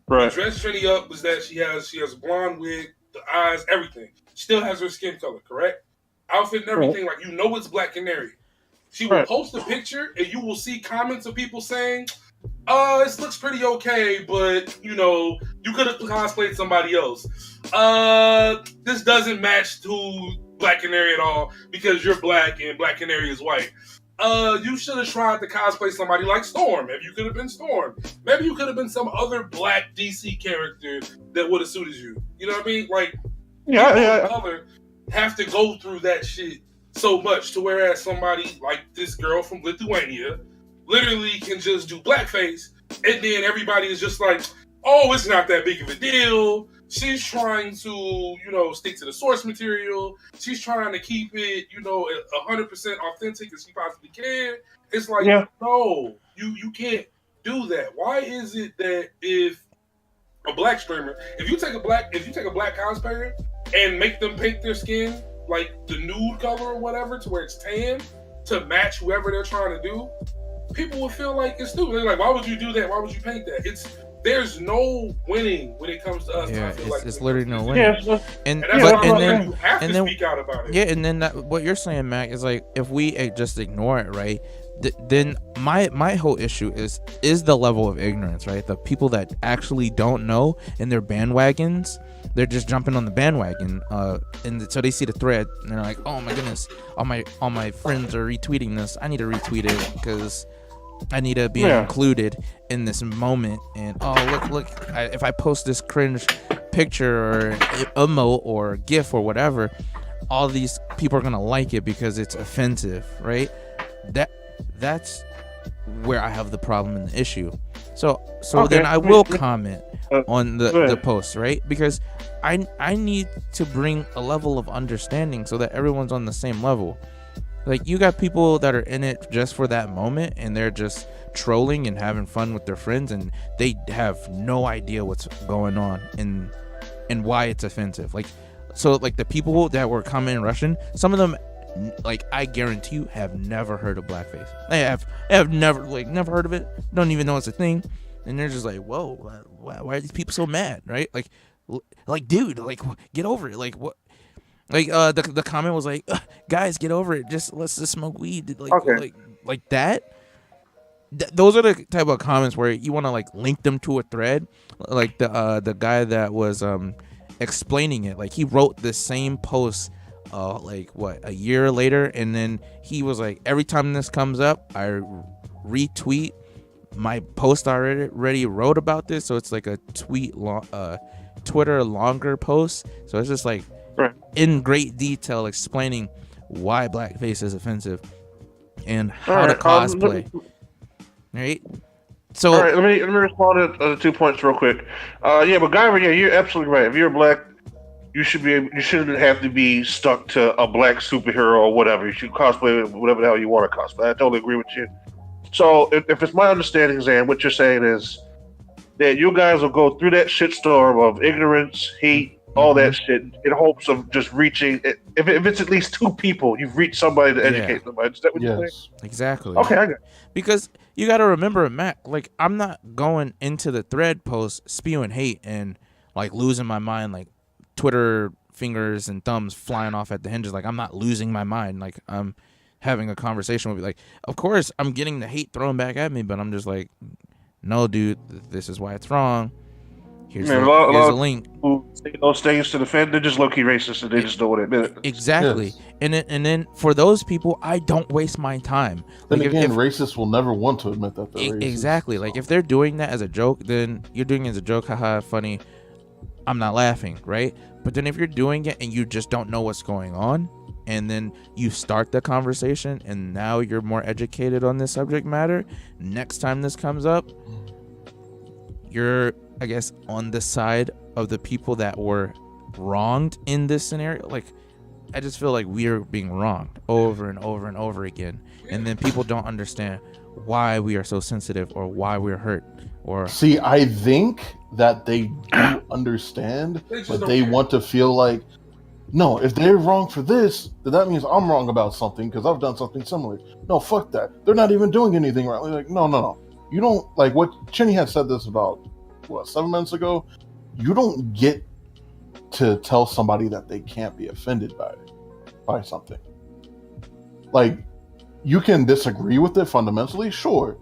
Right. The dress Trini up was that she has a blonde wig, the eyes, everything. She still has her skin color, correct? Outfit and everything, like it's Black Canary. She will post a picture and you will see comments of people saying, this looks pretty okay, but you could have cosplayed somebody else. This doesn't match to Black Canary at all because you're black and Black Canary is white. You should have tried to cosplay somebody like Storm. Maybe you could have been Storm. Maybe you could have been some other black DC character that would have suited you. You know what I mean? Like, people of color have to go through that shit so much to whereas somebody like this girl from Lithuania literally can just do blackface, and then everybody is just like, oh, it's not that big of a deal. She's trying to, stick to the source material. She's trying to keep it, 100% authentic as she possibly can. It's like, no, you can't do that. Why is it that if a black streamer, if you take a black cosplayer and make them paint their skin like the nude color or whatever to where it's tan to match whoever they're trying to do, people will feel like it's stupid. They're like, why would you do that? Why would you paint that? There's no winning when it comes to us. Yeah, I feel it's literally no winning. Yeah, and then you have to speak out about it. Yeah, and then what you're saying, Mac, is like if we just ignore it, right? Then my whole issue is the level of ignorance, right? The people that actually don't know and they're bandwagons, they're just jumping on the bandwagon, and so they see the thread and they're like, oh my goodness, all my friends are retweeting this. I need to retweet it because I need to be included in this moment. And look, if I post this cringe picture or emote or GIF or whatever, all these people are gonna like it because it's offensive, right? That's where I have the problem and the issue. So then I will comment on the post, right? Because I need to bring a level of understanding so that everyone's on the same level. Like, you got people that are in it just for that moment and they're just trolling and having fun with their friends and they have no idea what's going on and why it's offensive. Like, so like the people that were commenting Russian, some of them, like, I guarantee you have never heard of blackface. They have never heard of it. Don't even know it's a thing. And they're just like, whoa, why are these people so mad, right? Like, dude, like, get over it. Like, what? Like, the comment was like, guys, get over it. Let's just smoke weed. Like that. Those are the type of comments where you want to like link them to a thread. Like the guy that was explaining it. Like, he wrote the same post a year later, and then he was like, every time this comes up, I retweet my post I already wrote about this. So it's like a Twitter longer post. So it's just like in great detail explaining why blackface is offensive and how to cosplay. Right? So all right, let me respond to the 2 points real quick. But Guyver, you're absolutely right. If you're black, you shouldn't have to be stuck to a black superhero or whatever. You should cosplay whatever the hell you want to cosplay. I totally agree with you. So if it's my understanding, Zan, what you're saying is that you guys will go through that shitstorm of ignorance, hate, all that shit in hopes of just reaching. If it's at least two people, you've reached somebody to educate somebody. Is that what you're saying? Exactly. Okay, I got it. Because you got to remember, Mac, like, I'm not going into the thread post spewing hate and like losing my mind, like Twitter fingers and thumbs flying off at the hinges. Like, I'm not losing my mind. Like, I'm having a conversation with you. Like, of course I'm getting the hate thrown back at me, but I'm just like, no, dude, this is why it's wrong. Here's a link. Who say those things to defend, they're just low-key racist and they just don't want to admit it. Exactly. Yes. And then for those people, I don't waste my time. Then like, again, racists will never want to admit that they're racist. Exactly. Like, if they're doing that as a joke, then you're doing it as a joke, haha, funny, I'm not laughing, right? But then if you're doing it and you just don't know what's going on, and then you start the conversation and now you're more educated on this subject matter, next time this comes up, you're, I guess, on the side of the people that were wronged in this scenario. Like, I just feel like we're being wronged over and over and over again, and then people don't understand why we are so sensitive or why we're hurt. Or see, I think that they do understand, but they want to feel like No, if they're wrong for this, then that means I'm wrong about something because I've done something similar. No, fuck that. They're not even doing anything right. Like, no. You don't, like, what Chinny had said this about, 7 minutes ago? You don't get to tell somebody that they can't be offended by something. Like, you can disagree with it fundamentally, sure.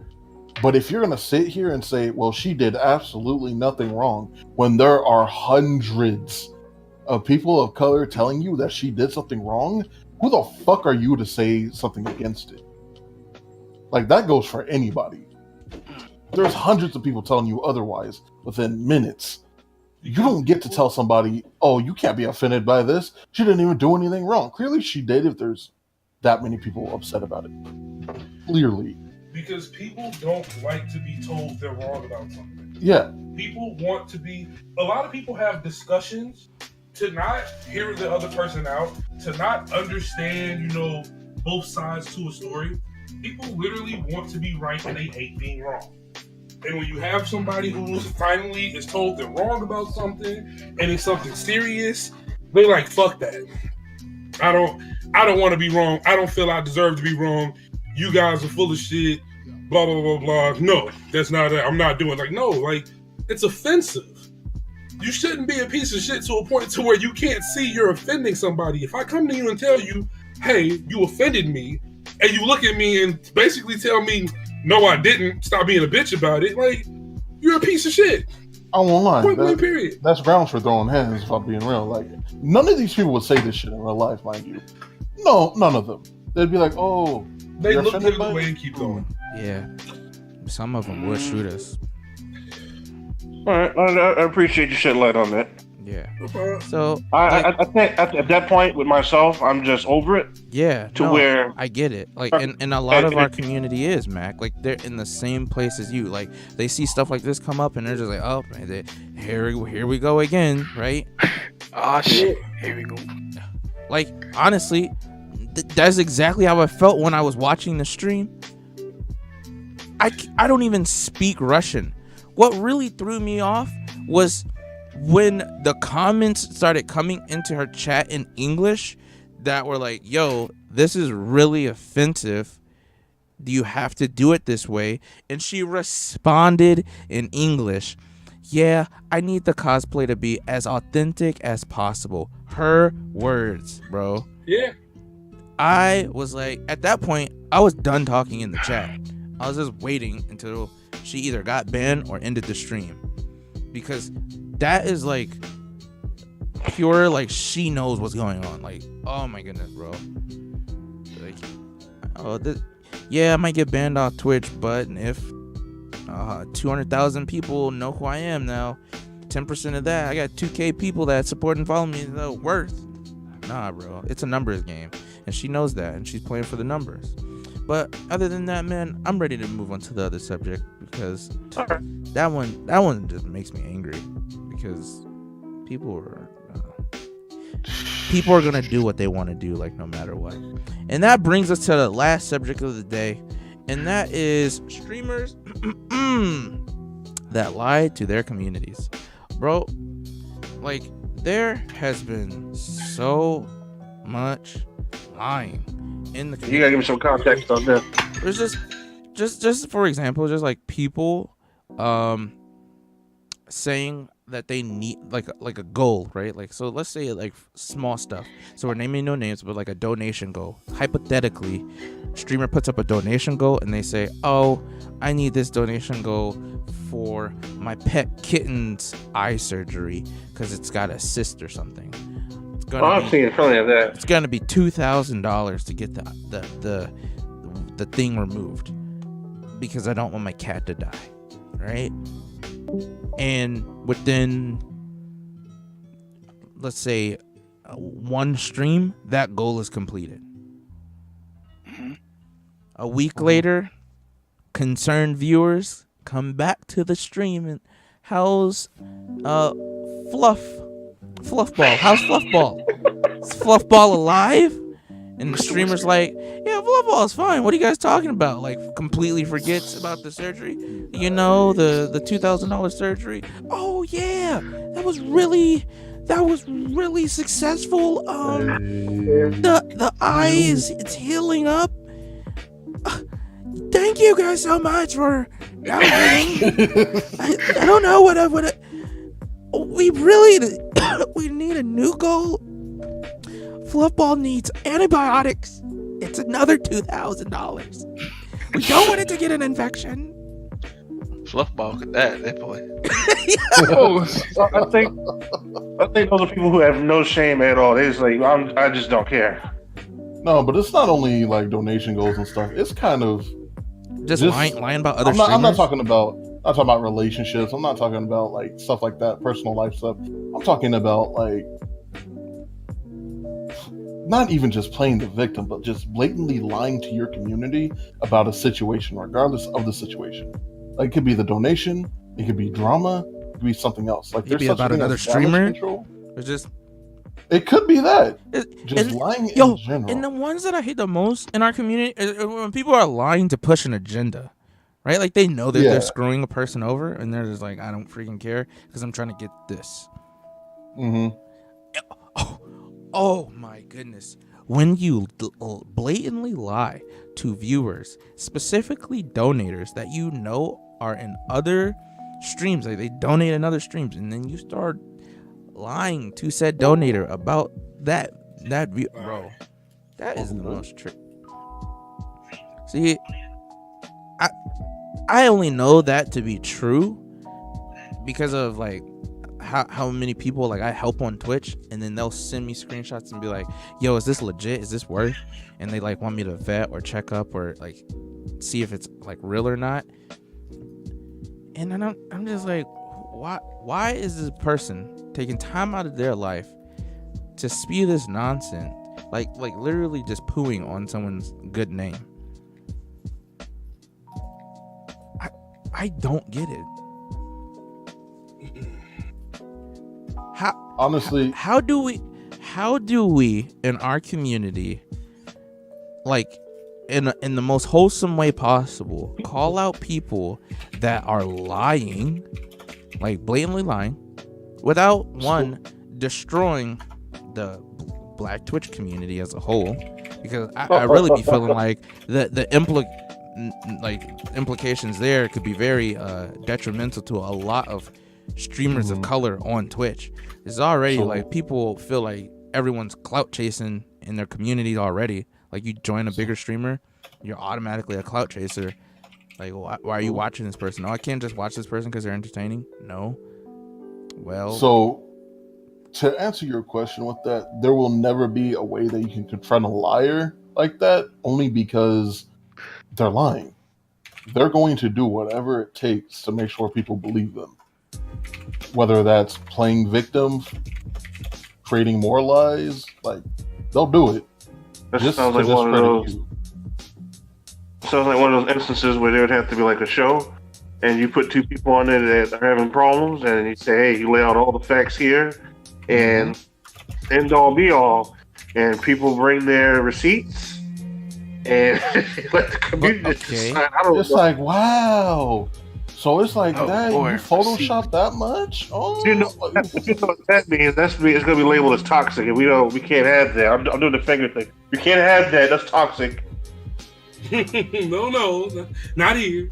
But if you're going to sit here and say, well, she did absolutely nothing wrong, when there are hundreds of people of color telling you that she did something wrong, who the fuck are you to say something against it? Like, that goes for anybody. There's hundreds of people telling you otherwise within minutes. You don't get to tell somebody, oh, you can't be offended by this. She didn't even do anything wrong. Clearly she did if there's that many people upset about it. Clearly. Because people don't like to be told they're wrong about something. Yeah. People want to be... A lot of people have discussions to not hear the other person out, to not understand, both sides to a story. People literally want to be right and they hate being wrong. And when you have somebody who finally is told they're wrong about something and it's something serious, they like, fuck that. I don't want to be wrong. I don't feel I deserve to be wrong. You guys are full of shit. Blah, blah, blah, blah. No, that's not that. I'm not doing it's offensive. You shouldn't be a piece of shit to a point to where you can't see you're offending somebody. If I come to you and tell you, hey, you offended me, and you look at me and basically tell me, no, I didn't, stop being a bitch about it, you're a piece of shit. I won't lie. Point blank, period. That's grounds for throwing hands, if I'm being real. None of these people would say this shit in real life, mind you. No, none of them. They'd be like, oh, they look the other way and keep going. Yeah. Some of them would shoot us. All right, I appreciate you shedding light on that. Yeah. So I think at that point with myself, I'm just over it. Yeah. Where I get it. And a lot of our community is, Mac. They're in the same place as you. They see stuff like this come up and they're just like, oh, here we go again, right? Oh shit, here we go. Honestly, that's exactly how I felt when I was watching the stream. I don't even speak Russian. What really threw me off was when the comments started coming into her chat in English that were like, yo, this is really offensive. Do you have to do it this way? And she responded in English. Yeah, I need the cosplay to be as authentic as possible. Her words, bro. Yeah. I was like, at that point, I was done talking in the chat. I was just waiting until she either got banned or ended the stream. Because that is pure, she knows what's going on. Oh my goodness, bro. Yeah, I might get banned off Twitch, but if 200,000 people know who I am now, 10% of that, I got 2K people that support and follow me, worth. Nah, bro, it's a numbers game. And she knows that, and she's playing for the numbers. But other than that, man, I'm ready to move on to the other subject because that one just makes me angry because people are gonna do what they want to do, no matter what. And that brings us to the last subject of the day, and that is streamers that lie to their communities, bro. There has been so much lying in the community. You gotta give me some context on that. There's just for example, just people saying that they need like a goal, right? So let's say small stuff. So we're naming no names, but a donation goal. Hypothetically, streamer puts up a donation goal and they say, oh, I need this donation goal for my pet kitten's eye surgery because it's got a cyst or something. I've seen plenty of that. It's gonna be $2,000 to get the thing removed because I don't want my cat to die, right? And within, let's say, one stream, that goal is completed. A week later, concerned viewers come back to the stream and how's Fluffball? How's Fluffball? Is Fluffball alive? And the streamer's like, yeah, Fluffball is fine. What are you guys talking about? Completely forgets about the surgery. The $2,000 surgery. Oh yeah, that was really that was really successful. The eye it's healing up. Thank you guys so much for donating. I don't know what we really we need a new goal. Fluffball needs antibiotics. It's another $2,000. We don't want it to get an infection. Fluffball could die at that point. I think those are people who have no shame at all. They just like, I just don't care. No, but it's not only like donation goals and stuff. It's kind of just lying about other. I'm not talking about relationships. I'm not talking about like stuff like that, personal life stuff. I'm talking about like not even just playing the victim, but just blatantly lying to your community about a situation, regardless of the situation. Like, it could be the donation, it could be drama, it could be something else. Like, there's about another streamer. It's just, it could be that. Just lying in general. And the ones that I hate the most in our community is when people are lying to push an agenda, right? Like, they know that they're screwing a person over, and they're just like, I don't freaking care because I'm trying to get this. Mm-hmm. Oh my goodness. When you blatantly lie to viewers, specifically donators that you know are in other streams, like they donate in other streams, and then you start lying to said donator about that view, bro, that is the most trick. See, I only know that to be true because of like how many people like I help on Twitch, and then they'll send me screenshots and be like, yo, is this legit? Is this worth? And they like want me to vet or check up or like see if it's like real or not. And then I'm just like, why is this person taking time out of their life to spew this nonsense? Like literally just pooing on someone's good name. I don't get it. Honestly, how do we in our community, like in the most wholesome way possible, call out people that are lying, like blatantly lying, without one destroying the Black Twitch community as a whole? Because I really be feeling like the implications there could be very detrimental to a lot of streamers of color on Twitch. It's already like people feel like everyone's clout chasing in their community already. Like, you join a bigger streamer, you're automatically a clout chaser. Like, why are you watching this person? No, I can't just watch this person because they're entertaining. No. Well, so to answer your question with that, there will never be a way that you can confront a liar like that, only because they're lying. They're going to do whatever it takes to make sure people believe them. Whether that's playing victim, creating more lies, like, they'll do it. That sounds like one of those. Sounds like one of those instances where there would have to be like a show, and you put two people on there that are having problems, and you say, "Hey, you lay out all the facts here, and end all be all," and people bring their receipts, and let the community decide. I don't know. Like, wow. So it's like that. You Photoshop that much? Oh, you know what that means? It's gonna be labeled as toxic, and we can't have that. I'm doing the finger thing. We can't have that. That's toxic. No, not here.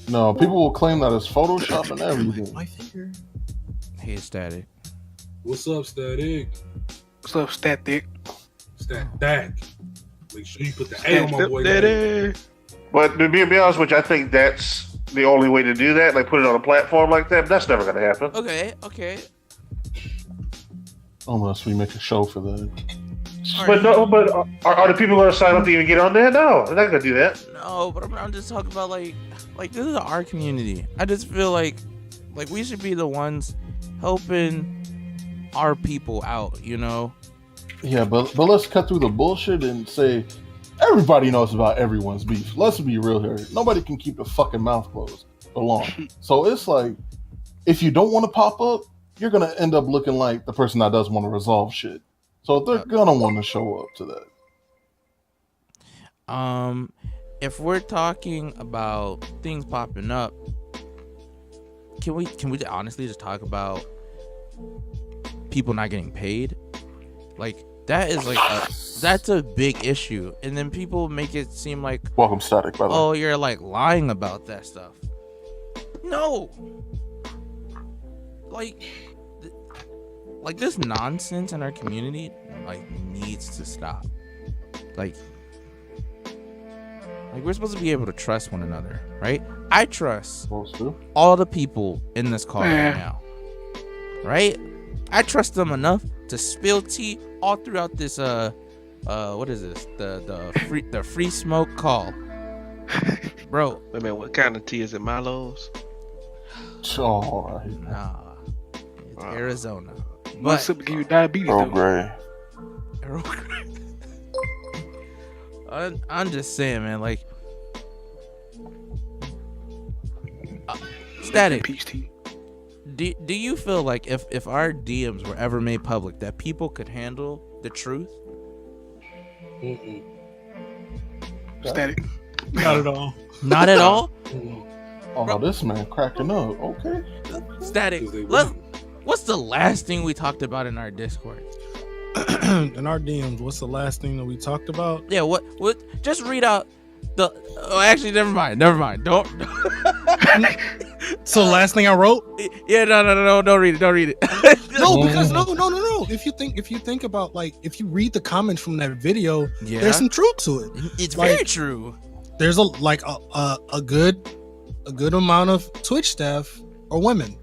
No, people will claim that it's Photoshop and everything. My finger. Hey, Static. What's up, Static? What's up, Static? Static. Make sure you put the A on my boy. But to be honest with you, I think that's the only way to do that. Like, put it on a platform like that. But that's never going to happen. Okay. Unless we make a show for that. But are the people going to sign up to even get on there? No, they're not going to do that. No, but I'm just talking about like this is our community. I just feel like we should be the ones helping our people out, you know? Yeah, but let's cut through the bullshit and say everybody knows about everyone's beef. Let's be real here. Nobody can keep their fucking mouth closed for long. So it's like, if you don't want to pop up, you're going to end up looking like the person that does want to resolve shit. So they're going to want to show up to that. If we're talking about things popping up, can we honestly just talk about people not getting paid, like that is like that's a big issue. And then people make it seem like, welcome, Static, by the way. Oh, you're like lying about that stuff. No, like this nonsense in our community like needs to stop. Like we're supposed to be able to trust one another, right? I trust all the people in this call right now, right? I trust them enough to spill tea all throughout this what is this? The free smoke call. Bro. Wait a minute, what kind of tea is it? Milo's? Oh, nah. It's Arizona. One sip to give you diabetes. Earl Grey. I'm just saying, man, like Static. Peach tea. Do you feel like if our DMs were ever made public that people could handle the truth? Static. Not at all. Not at all? Oh, bro, this man cracking up. Okay. Static. What's the last thing we talked about in our Discord? In our DMs, what's the last thing that we talked about? Yeah, what just read out the actually never mind. Don't So last thing I wrote? Yeah, no, don't read it. No, because no. If you think about, like, if you read the comments from that video, there's some truth to it. It's like, very true. There's a good amount of Twitch staff are women.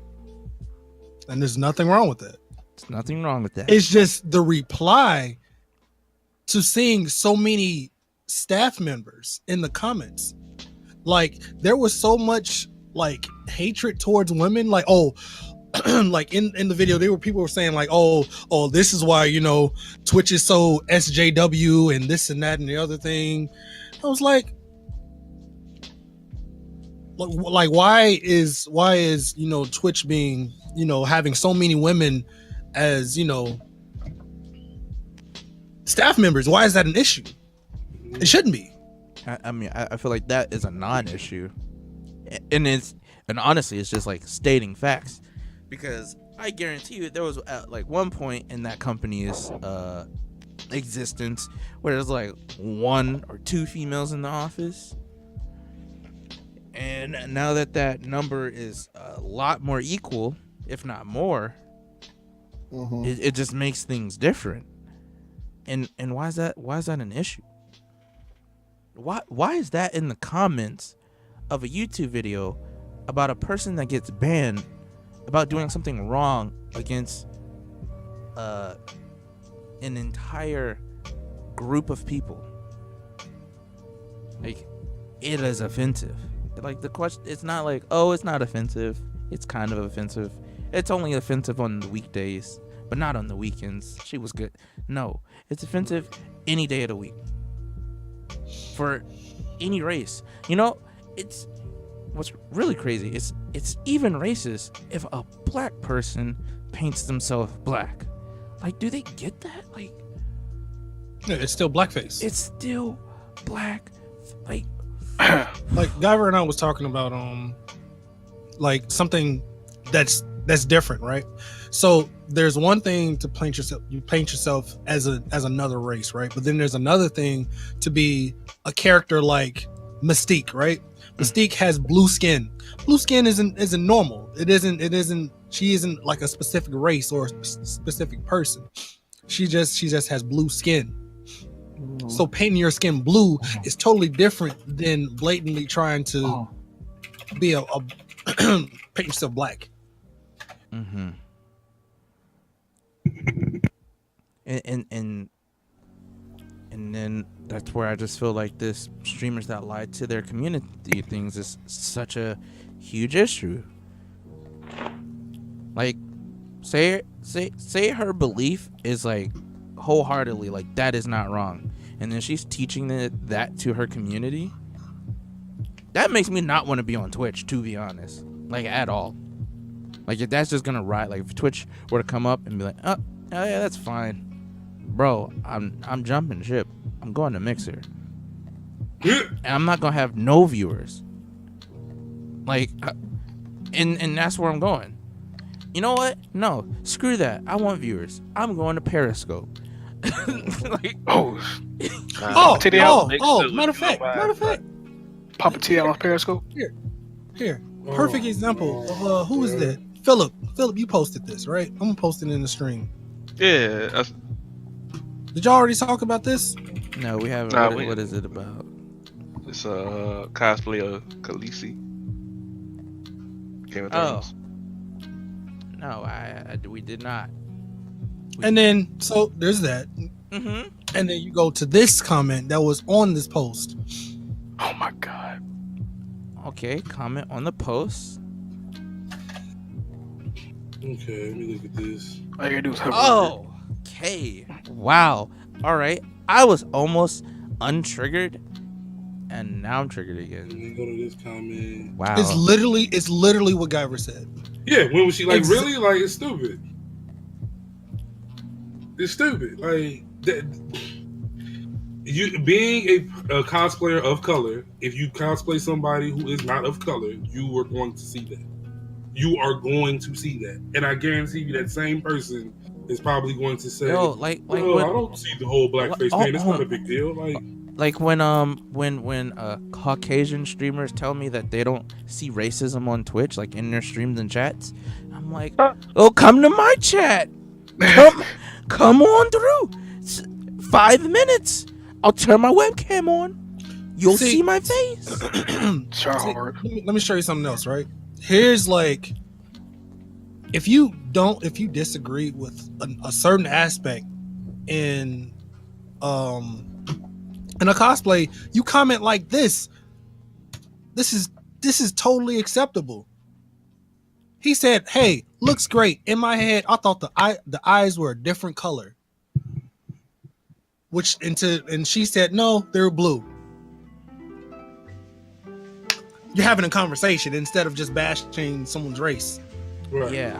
And there's nothing wrong with that. There's nothing wrong with that. It's just the reply to seeing so many staff members in the comments. Like, there was so much like hatred towards women. Like, oh, like in the video, people were saying like, oh, this is why, Twitch is so SJW and this and that and the other thing. I was like why is Twitch being, having so many women as, staff members? Why is that an issue? It shouldn't be. I mean, I feel like that is a non-issue, and honestly, it's just like stating facts, because I guarantee you there was like one point in that company's existence where there's like 1 or 2 females in the office, and now that number is a lot more equal, if not more, it just makes things different. And why is that an issue? Why is that in the comments of a YouTube video about a person that gets banned about doing something wrong against an entire group of people? Like, it is offensive. Like, the question, it's not like, oh, it's not offensive. It's kind of offensive. It's only offensive on the weekdays, but not on the weekends. She was good. No, it's offensive any day of the week. For any race. It's what's really crazy. It's even racist if a black person paints themselves black. Like, do they get that? Like, yeah, it's still blackface. It's still black. Like Guyver and I was talking about like something that's different, right? So there's one thing to paint yourself as another race, right? But then there's another thing to be a character like Mystique, right? Mystique has blue skin. Blue skin isn't normal. It isn't. She isn't like a specific race or a specific person. She just has blue skin. So painting your skin blue is totally different than blatantly trying to be a paint yourself black. Mm-hmm. And then that's where I just feel like this streamers that lie to their community things is such a huge issue. Like, say her belief is like wholeheartedly like that is not wrong, and then she's teaching that to her community. That makes me not want to be on Twitch, to be honest, like at all. Like, if that's just gonna ride, like if Twitch were to come up and be like, oh yeah, that's fine, bro, I'm jumping ship. I'm going to Mixer, and I'm not gonna have no viewers. Like, and that's where I'm going. You know what? No, screw that. I want viewers. I'm going to Periscope. Like, matter of fact, Papa T on Periscope. Here. Perfect example of who is that? Philip, you posted this, right? I'm gonna post it in the stream. Yeah. Did y'all already talk about this? no, we haven't. Nah, What is it about? It's a cosplay of Khaleesi. Game of Thrones. No, we did not. And then, so there's that. Mm-hmm. And then you go to this comment that was on this post. Oh my god. Okay, comment on the post. Okay, let me look at this. All you gotta do is hover. Oh, okay. Wow. All right. I was almost untriggered, and now I'm triggered again. Let me go to this comment. Wow. It's literally what Guyver said. Yeah, when was she like, really? Like, it's stupid. It's stupid. Like, that, you being a cosplayer of color, if you cosplay somebody who is not of color, you are going to see that. You are going to see that. And I guarantee you that same person is probably going to say, Yo, like I what, don't see the whole blackface, man. It's not a big deal. Like when Caucasian streamers tell me that they don't see racism on Twitch, like in their streams and chats, I'm like, oh, come to my chat. Come on through. 5 minutes. I'll turn my webcam on. You'll see my face. Let me show you something else, right? Here's like, if you disagree with a certain aspect in a cosplay, you comment like this. This is totally acceptable. He said, "Hey, looks great." In my head, I thought the eyes were a different color. And she said, "No, they're blue." You're having a conversation instead of just bashing someone's race. Right. Yeah.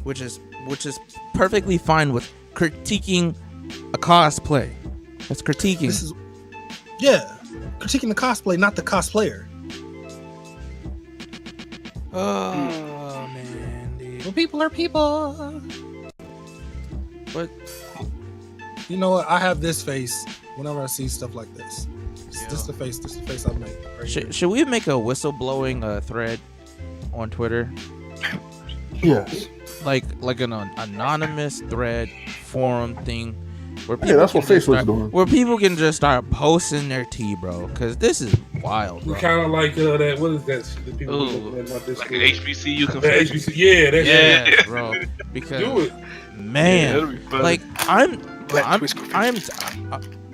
Which is perfectly fine with critiquing a cosplay. That's critiquing. Critiquing the cosplay, not the cosplayer. Oh man, dude. Well, people are people. But you know what? I have this face whenever I see stuff like this. This is the face I make. Right should we make a whistleblowing thread on Twitter? Yes. Like an anonymous thread forum thing where people that's what Facebook's doing. Where people can just start posting their tea, bro. Because this is wild, bro. Kind of like that. What is that? The people like an HBCU confession. Yeah, that's yeah, bro. Because do it, man. Like I'm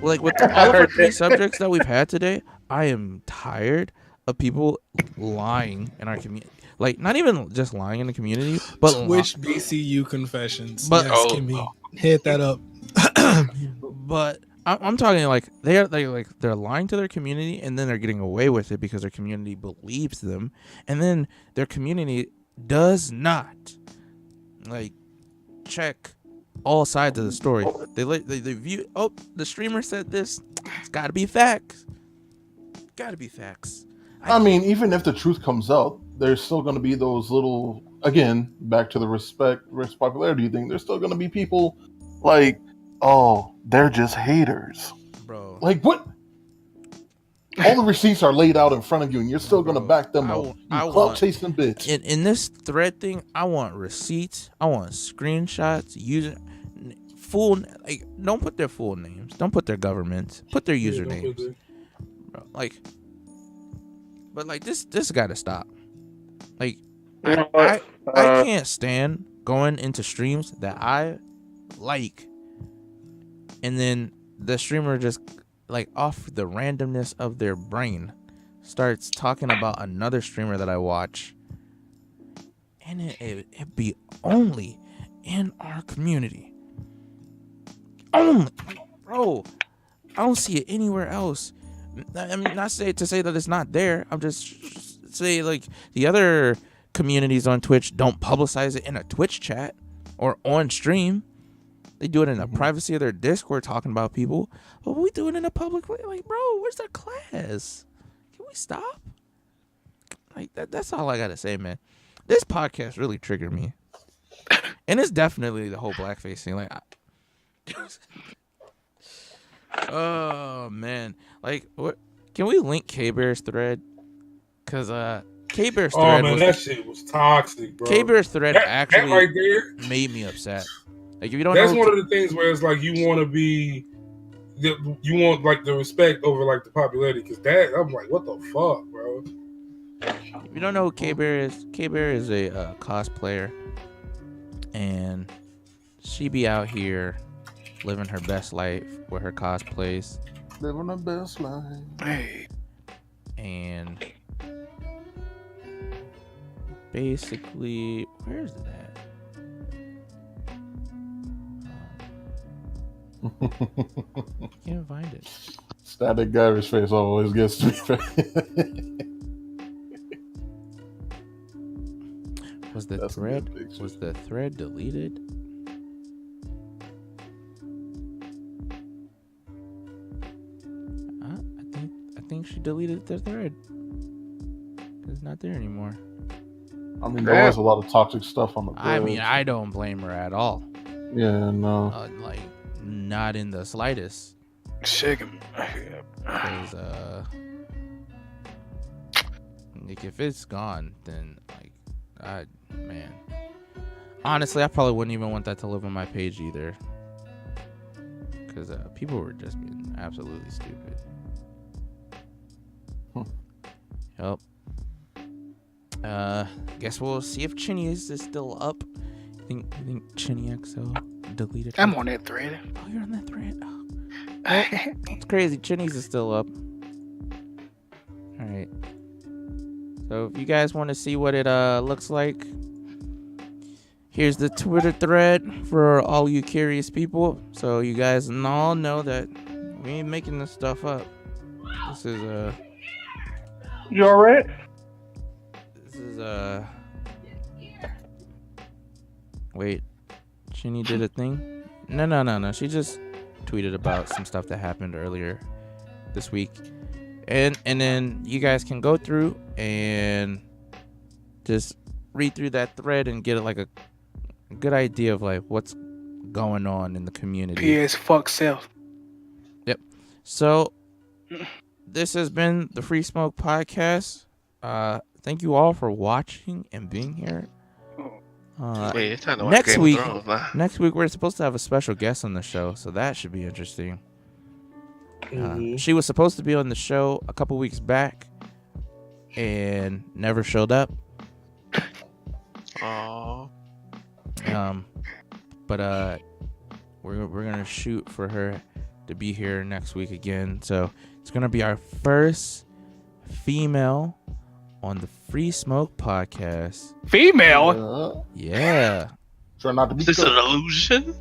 like with all of our 3 subjects that we've had today, I am tired of people lying in our community. Like not even just lying in the community, but Twitch BCU confessions. But yes, hit that up. But I'm talking like they're lying to their community, and then they're getting away with it because their community believes them, and then their community does not like check all sides of the story. They view. Oh, the streamer said this. It's got to be facts. Got to be facts. I mean, even if the truth comes out, there's still going to be those little. Again, back to the respect versus popularity thing. There's still going to be people like, oh, they're just haters, bro. Like what? All the receipts are laid out in front of you, and you're still going to back them up. You clout chasing bitch. In this thread thing, I want receipts. I want screenshots. User full. Like, don't put their full names. Don't put their governments. Put their usernames. Bro, like, but like this got to stop. Like, I can't stand going into streams that I like, and then the streamer just like off the randomness of their brain starts talking about another streamer that I watch, and it be only in our community. Only, bro. I don't see it anywhere else. I mean, not to say that it's not there. I'm just say like the other communities on Twitch don't publicize it in a Twitch chat or on stream. They do it in the privacy of their Discord talking about people. But we do it in a public way. Like, bro, where's the class? Can we stop? Like that's all I gotta say, man. This podcast really triggered me, and it's definitely the whole blackface thing. Like, oh man, like what? Can we link K-Bear's thread? Cause K-Bear's thread that shit was toxic, bro. K-Bear's thread actually that right there made me upset. Like if you don't that's know, one of the things where it's like you want to be, you want like the respect over like the popularity. Cause that I'm like, what the fuck, bro? If you don't know who K-Bear is a cosplayer, and she be out here living her best life with her cosplays. Living the best life. Hey. And basically, where's that? Can't find it. Static garbage face always gets to me. Was the thread deleted? I think she deleted the thread. It's not there anymore. I mean, there was a lot of toxic stuff on the thread. I mean, I don't blame her at all. Yeah, no. Like, not in the slightest. Shake him. Because, like, if it's gone, then, like, man. Honestly, I probably wouldn't even want that to live on my page either. Because people were just being absolutely stupid. Yep. Guess we'll see if Chinny is still up. I think Chinny XO deleted. I'm on that thread. Oh, you're on that thread. Oh. Well, it's crazy. Chinny's is still up. All right. So if you guys want to see what it looks like, here's the Twitter thread for all you curious people. So you guys all know that we ain't making this stuff up. This is You alright? This is wait, Chinny did a thing? No. She just tweeted about some stuff that happened earlier this week. And then you guys can go through and just read through that thread and get like a good idea of like what's going on in the community. PS fuck self. Yep. So this has been the Free Smoke Podcast. Thank you all for watching and being here. Wait, it's time to watch Next Game week, of Thrones, man. next week we're supposed to have a special guest on the show, so that should be interesting. She was supposed to be on the show a couple weeks back and never showed up. Aww. But we're gonna shoot for her to be here next week again. So it's gonna be our first female on the Free Smoke Podcast. Female? Yeah. Try not to be. Is this an illusion?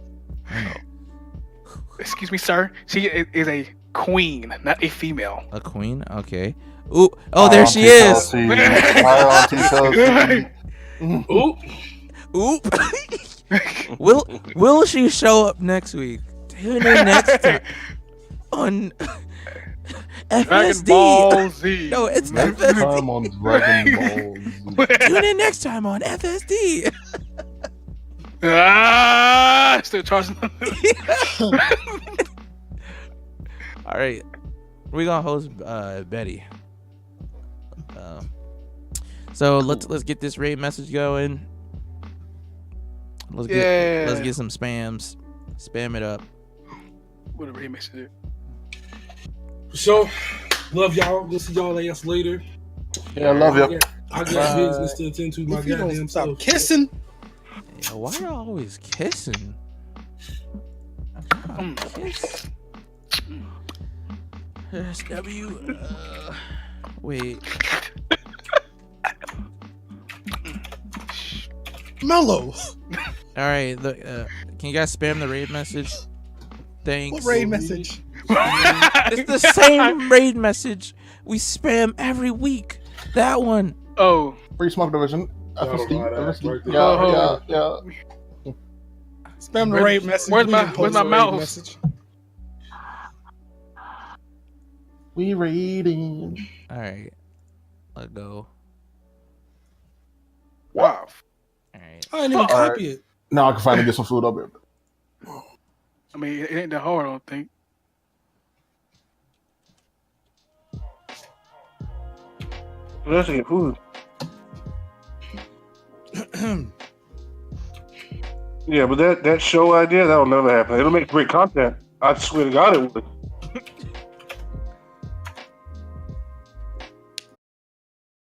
Excuse me, sir. She is a queen, not a female. A queen? Okay. Ooh. Oh, there she is. Oop. Will she show up next week? Tune in next time on FSD. Ball Z. No, it's Next FSD. time on Dragon Ball Z. Tune in next time on FSD. Still charging. All right, we're gonna host Betty. So let's get this raid message going. Let's get some spams. Spam it up. What a raid message. So, love y'all. We'll see y'all ass later. Yeah, I love you. I got business to attend to. My If you goddamn don't stop self. kissing, Yeah, why y'all always kissing? Kiss. SW. Wait. Mellow. All right. Look. Can you guys spam the raid message? Thanks. What raid message? It's the same raid message we spam every week. That one. Oh. Free Smoke Division. FSD. Right there. Yeah. Spam the raid message. Where's We my- didn't where's post my the raid mouse? message. We raiding. All right. Let's go. Wow. All right. I didn't even copy it. Now I can finally get some food up here. I mean, it ain't that hard, I don't think. Let's get food. Yeah, but that show idea, that'll never happen. It'll make great content. I swear to God it would.